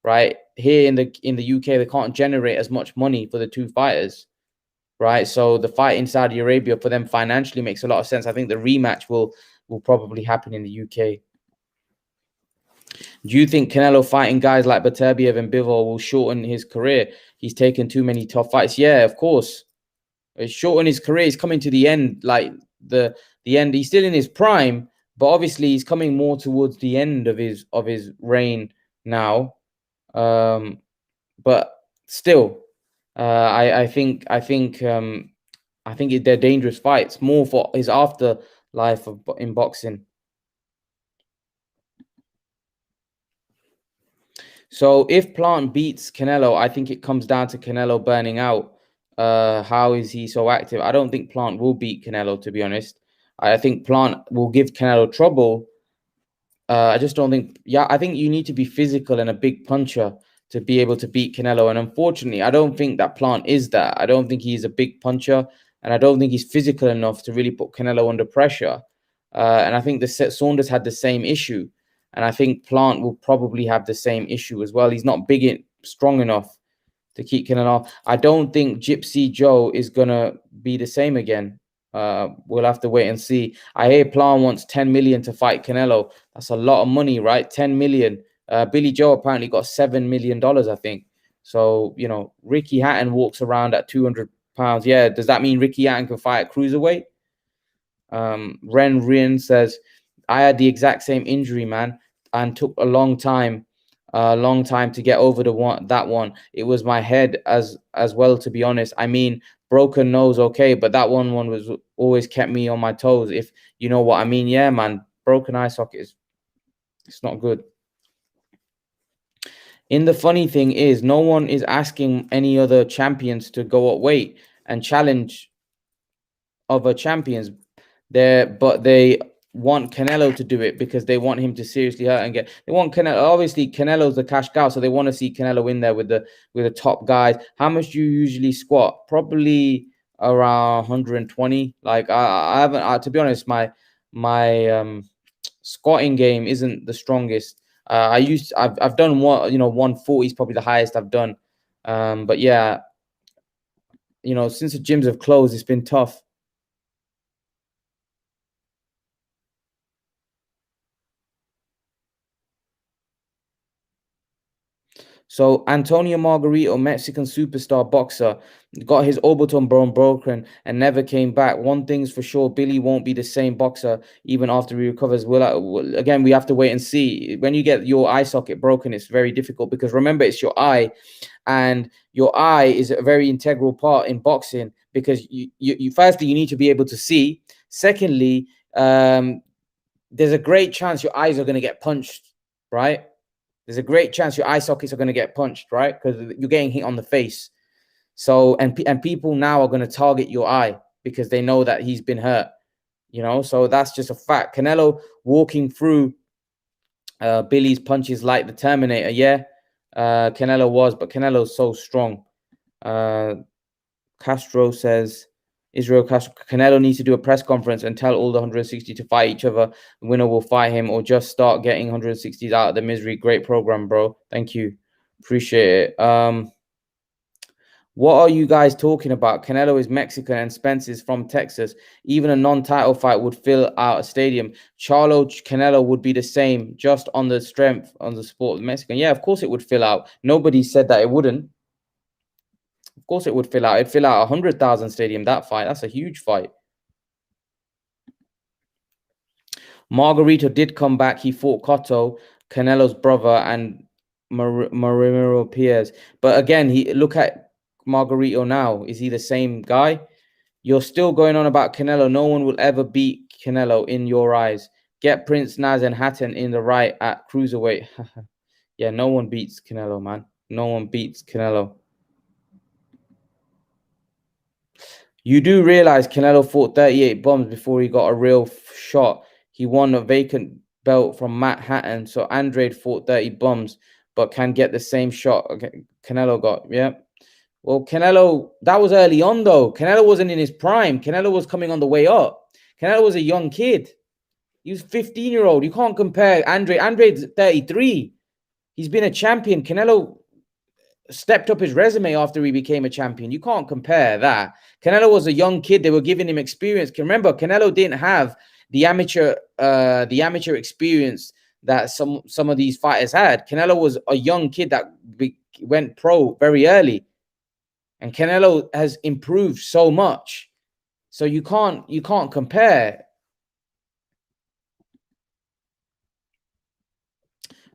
[SPEAKER 1] right? Here in the UK, they can't generate as much money for the two fighters, right? So the fight in Saudi Arabia for them financially makes a lot of sense. I think the rematch will probably happen in the UK. Do you think Canelo fighting guys like Beterbiev and Bivol will shorten his career? He's taken too many tough fights. Yeah, of course. It's shortened his career. He's coming to the end, like the end. He's still in his prime, but obviously he's coming more towards the end of his reign now. But still, I think they're dangerous fights, more for his afterlife in boxing. So if Plant beats Canelo, I think it comes down to Canelo burning out. How is he so active? I don't think Plant will beat Canelo, to be honest. I think Plant will give Canelo trouble. I just don't think. Yeah, I think you need to be physical and a big puncher to be able to beat Canelo. And unfortunately, I don't think that Plant is that. I don't think he's a big puncher, and I don't think he's physical enough to really put Canelo under pressure. And I think the Saunders had the same issue, and I think Plant will probably have the same issue as well. He's not strong enough to keep Canelo. I don't think Gypsy Joe is gonna be the same again. We'll have to wait and see. I hear Plant wants 10 million to fight Canelo. That's a lot of money, right? 10 million. Billy Joe apparently got $7 million, I think. So, you know, Ricky Hatton walks around at 200 pounds. Yeah, does that mean Ricky Hatton can fight at cruiserweight? Ren Rien says, I had the exact same injury, man, and took a long time to get over that one. It was my head as well, to be honest. I mean, broken nose, okay, but that one was always kept me on my toes, if you know what I mean. Yeah, man, broken eye socket it's not good. And the funny thing is, no one is asking any other champions to go up weight and challenge other champions there, but they want Canelo to do it because they want him to seriously hurt and they want Canelo. Obviously, Canelo's the cash cow, so they want to see Canelo in there with the top guys. How much do you usually squat? Probably around 120. Like I haven't, to be honest, my squatting game isn't the strongest. I've done 140 is probably the highest I've done. But yeah, since the gyms have closed, it's been tough. So Antonio Margarito, Mexican superstar boxer, got his orbital bone broken and never came back. One thing's for sure, Billy won't be the same boxer even after he recovers. Again, we have to wait and see. When you get your eye socket broken, it's very difficult because remember, it's your eye, and your eye is a very integral part in boxing because you firstly, you need to be able to see. Secondly, there's a great chance your eyes are going to get punched, right? There's a great chance your eye sockets are going to get punched, right? Because you're getting hit on the face. So, and people now are going to target your eye because they know that he's been hurt, so that's just a fact. Canelo walking through Billy's punches like the Terminator. Yeah, Canelo was, but Canelo's so strong. Castro says, Israel Castro, Canelo needs to do a press conference and tell all the 160 to fight each other. The winner will fight him, or just start getting 160s out of the misery. Great program, bro. Thank you. Appreciate it. What are you guys talking about? Canelo is Mexican and Spence is from Texas. Even a non-title fight would fill out a stadium. Charlo Canelo would be the same, just on the strength on the sport of Mexican. Yeah, of course it would fill out. Nobody said that it wouldn't. Of course it would fill out. It'd fill out 100,000 stadium, that fight. That's a huge fight. Margarito did come back. He fought Cotto, Canelo's brother, and Marimiro Pierre. But again, look at Margarito now. Is he the same guy? You're still going on about Canelo. No one will ever beat Canelo in your eyes. Get Prince Naz and Hatton in the right at cruiserweight. Yeah, no one beats Canelo, man. No one beats Canelo. You do realize Canelo fought 38 bums before he got a real shot. He won a vacant belt from Matt Hatton. So Andrade fought 30 bums, but can get the same shot Canelo got. Yeah. Well, Canelo, that was early on, though. Canelo wasn't in his prime. Canelo was coming on the way up. Canelo was a young kid. He was 15-year-old. You can't compare Andrade. Andrade's 33. He's been a champion. Canelo stepped up his resume after he became a champion. You can't compare that. Canelo was a young kid. They were giving him experience. Remember, Canelo didn't have the amateur experience that some of these fighters had. Canelo was a young kid that went pro very early, and Canelo has improved so much. So you can't compare.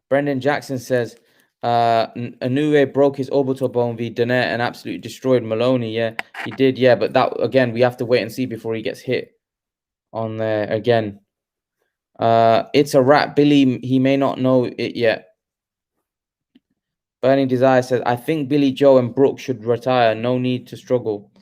[SPEAKER 1] Brendan Jackson says, Inoue broke his orbital bone v Donnet and absolutely destroyed Maloney. Yeah, he did. Yeah, but that, again, we have to wait and see before he gets hit on there again. It's a wrap. Billy, he may not know it yet. Burning Desire says, I think Billy Joe and Brooke should retire. No need to struggle.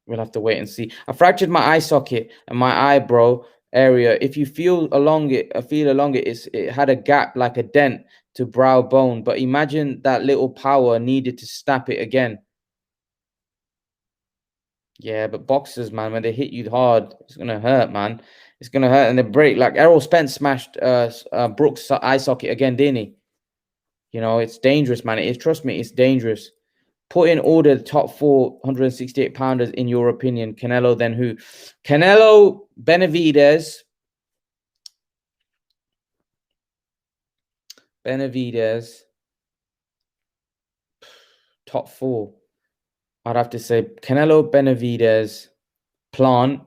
[SPEAKER 1] We'll have to wait and see. I fractured my eye socket and my eyebrow area. If you feel along it, it had a gap like a dent to brow bone. But imagine that little power needed to snap it again. Yeah, but boxers, man, when they hit you hard, it's gonna hurt, man. It's gonna hurt, and they break. Like Errol Spence smashed Brooks' eye socket again, didn't he? You know, it's dangerous, man. It is. Trust me, it's dangerous. Put in order the top 468 pounders in your opinion. Canelo, then who? Canelo, Benavidez, top 4. I'd have to say Canelo, Benavidez, Plant,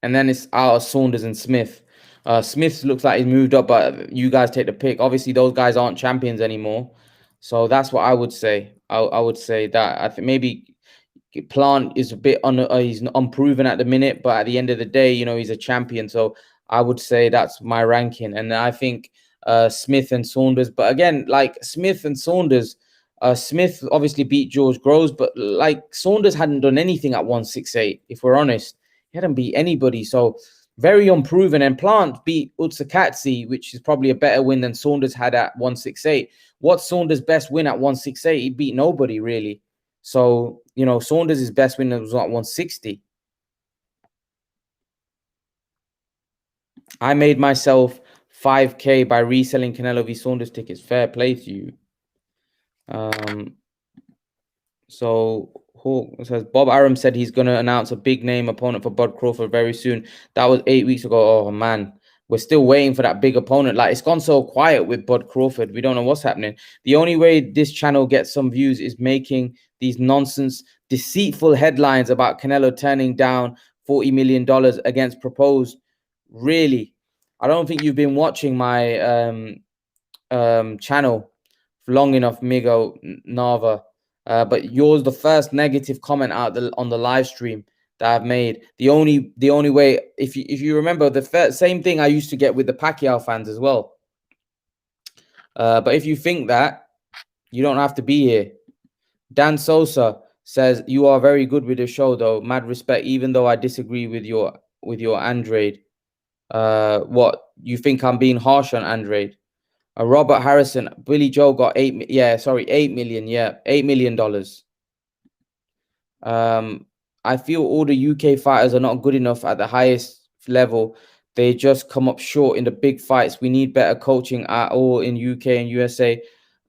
[SPEAKER 1] and then it's out of Saunders and Smith. Smith looks like he's moved up, but you guys take the pick. Obviously, those guys aren't champions anymore. So that's what I would say. I would say that. I think maybe Plant is a bit he's unproven at the minute, but at the end of the day, you know, he's a champion. So I would say that's my ranking. And I think Smith and Saunders. But again, like Smith and Saunders, Smith obviously beat George Groves, but like Saunders hadn't done anything at 168, if we're honest. He hadn't beat anybody. So very unproven. And Plant beat Utsakatsi, which is probably a better win than Saunders had at 168. What's Saunders' best win at 168? He beat nobody, really. So, you know, Saunders' best win was at 160. I made myself 5K by reselling Canelo v Saunders tickets. Fair play to you. So Hawk says Bob Arum said he's going to announce a big name opponent for Bud Crawford very soon. That was 8 weeks ago. Oh man, we're still waiting for that big opponent. Like, it's gone so quiet with Bud Crawford. We don't know what's happening. The only way this channel gets some views is making these nonsense, deceitful headlines about Canelo turning down $40 million against proposed. Really, I don't think you've been watching my channel long enough, Migo Nava. But yours, the first negative comment out on the live stream that I've made. The only way, if you remember, the same thing I used to get with the Pacquiao fans as well. But if you think that, you don't have to be here. Dan Sosa says you are very good with the show, though. Mad respect, even though I disagree with your Andrade. What, you think I'm being harsh on Andrade? Robert Harrison, Billy Joe got $8 million. Yeah, $8 million. I feel all the UK fighters are not good enough at the highest level. They just come up short in the big fights. We need better coaching at all in UK and USA.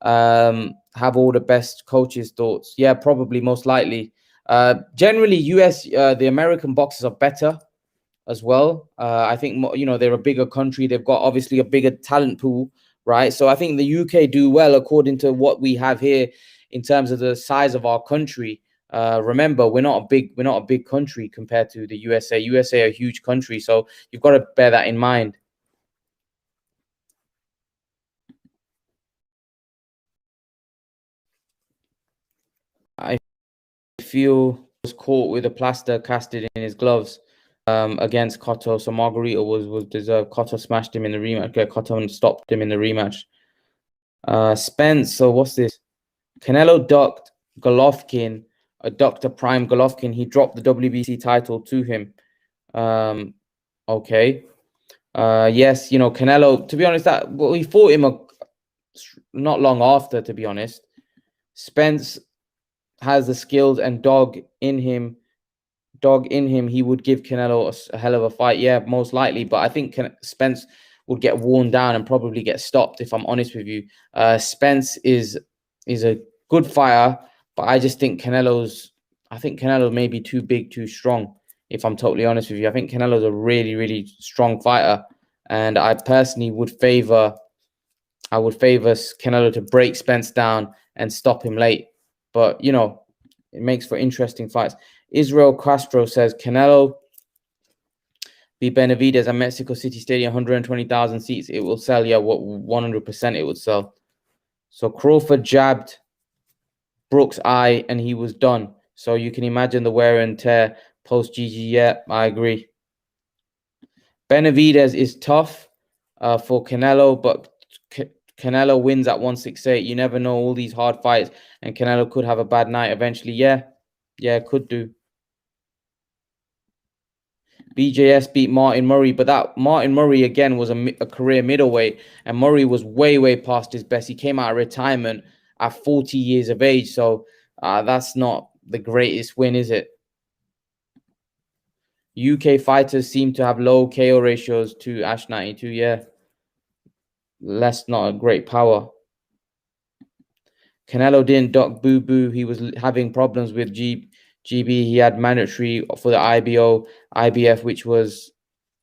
[SPEAKER 1] Have all the best coaches' thoughts? Yeah, probably, most likely. Generally, the American boxers are better as well. I think, you know, they're a bigger country. They've got obviously a bigger talent pool, right? So I think the UK do well according to what we have here in terms of the size of our country. Remember, we're not a big country compared to the USA. USA are a huge country, so you've got to bear that in mind. I feel was caught with a plaster casted in his gloves against Cotto, so Margarito was deserved. Cotto smashed him in the rematch. Okay, Cotto stopped him in the rematch. Spence, so what's this? Canelo ducked Golovkin, Dr. Prime Golovkin. He dropped the WBC title to him. Okay. Yes, you know, Canelo, to be honest, he fought him not long after, to be honest. Spence has the skills and dog in him. He would give Canelo a hell of a fight. Yeah, most likely. But I think Spence would get worn down and probably get stopped, if I'm honest with you. Spence is a good fighter, but I just think Canelo may be too big, too strong, if I'm totally honest with you. I think Canelo's a really, really strong fighter, and I personally would favor Canelo to break Spence down and stop him late. But, you know, it makes for interesting fights. Israel Castro says, Canelo v Benavidez at Mexico City Stadium, 120,000 seats. It will sell. Yeah, what 100% it would sell. So Crawford jabbed Brooks' eye and he was done. So you can imagine the wear and tear post GG. Yeah, I agree. Benavidez is tough for Canelo, but Canelo wins at 168. You never know, all these hard fights, and Canelo could have a bad night eventually. Yeah, could do. BJS beat Martin Murray, but that Martin Murray again was a career middleweight, and Murray was way past his best. He came out of retirement at 40 years of age, so that's not the greatest win, is it? UK fighters seem to have low KO ratios to Ash 92. Yeah, less not a great power. Canelo didn't duck Boo Boo. He was having problems with GB. He had mandatory for the IBF, which was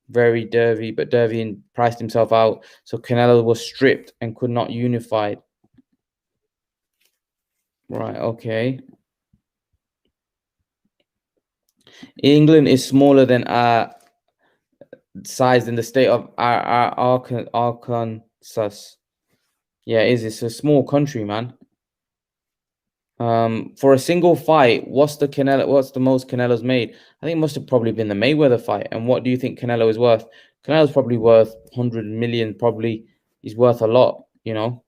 [SPEAKER 1] very Dervy, but Dervy priced himself out. So Canelo was stripped and could not unify. Right, okay. England is smaller than size in the state of Arkansas. Yeah, it's a small country, man. For a single fight, what's the most Canelo's made? I think it must have probably been the Mayweather fight. And what do you think Canelo is worth? Canelo's probably worth 100 million. Probably he's worth a lot, you know.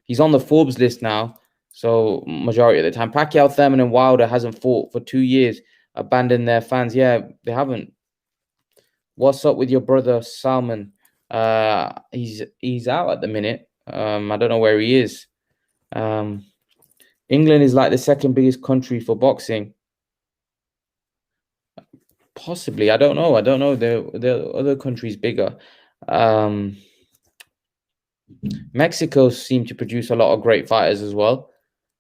[SPEAKER 1] He's on the Forbes list now, so majority of the time. Pacquiao, Thurman, and Wilder hasn't fought for 2 years. Abandoned their fans. Yeah, they haven't. What's up with your brother Salman? He's out at the minute. I don't know where he is. England is like the second biggest country for boxing. Possibly, I don't know. The other countries bigger. Mexico seem to produce a lot of great fighters as well.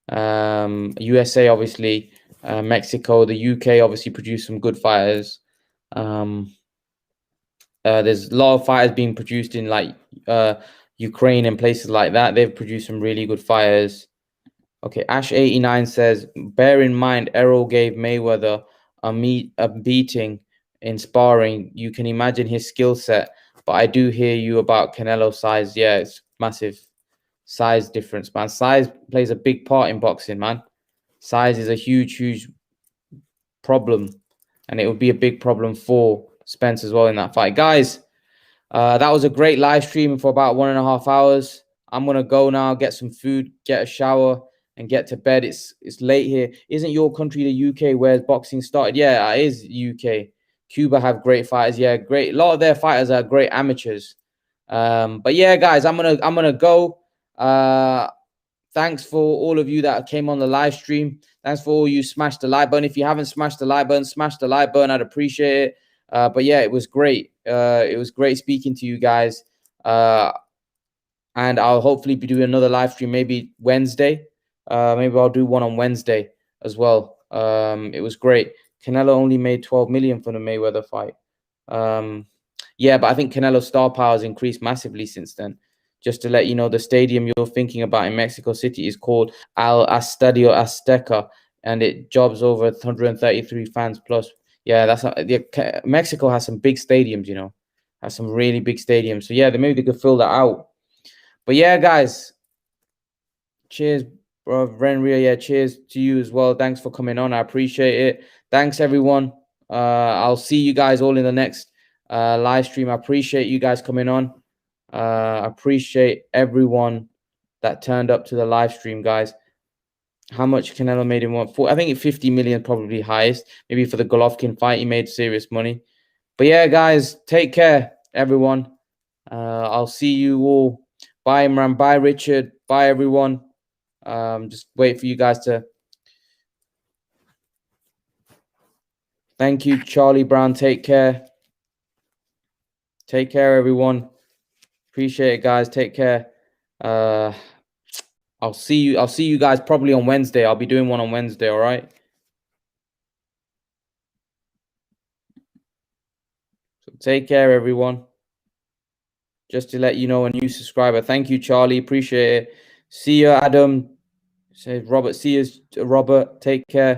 [SPEAKER 1] USA, obviously. Mexico, the UK obviously produce some good fighters. There's a lot of fighters being produced in like Ukraine and places like that. They've produced some really good fighters. Okay, Ash89 says, bear in mind, Errol gave Mayweather a beating in sparring. You can imagine his skill set, but I do hear you about Canelo size. Yeah, it's massive size difference, man. Size plays a big part in boxing, man. Size is a huge problem, and it would be a big problem for Spence as well in that fight. Guys, that was a great live stream for about 1.5 hours. I'm gonna go now, get some food, get a shower, and get to bed. It's late here. Isn't your country the UK where boxing started? Yeah, it is UK. Cuba have great fighters. Yeah, great. A lot of their fighters are great amateurs. But yeah, guys, I'm gonna go. Thanks for all of you that came on the live stream. Thanks for all you smashed the like button. If you haven't smashed the like button, smash the like button. I'd appreciate it. But yeah, it was great. It was great speaking to you guys. And I'll hopefully be doing another live stream maybe Wednesday. Maybe I'll do one on Wednesday as well. It was great. Canelo only made 12 million from the Mayweather fight. Yeah, but I think Canelo's star power has increased massively since then. Just to let you know, the stadium you're thinking about in Mexico City is called Al Estadio Azteca, and it jobs over 133 fans plus. Yeah, Mexico has some big stadiums, you know, has some really big stadiums. So yeah, maybe they could fill that out. But yeah, guys, cheers, bro. Renria, yeah, cheers to you as well. Thanks for coming on. I appreciate it. Thanks, everyone. I'll see you guys all in the next live stream. I appreciate you guys coming on. I appreciate everyone that turned up to the live stream, guys. How much Canelo made in one? I think 50 million probably highest. Maybe for the Golovkin fight, he made serious money. But yeah, guys, take care, everyone. I'll see you all. Bye, Imran. Bye, Richard. Bye, everyone. Just wait for you guys to. Thank you, Charlie Brown. Take care. Take care, everyone. Appreciate it, guys. Take care. I'll see you guys probably on Wednesday. I'll be doing one on Wednesday, all right? So take care, everyone. Just to let you know, a new subscriber. Thank you, Charlie. Appreciate it. See you, Adam. Say Robert. See you, Robert. Take care.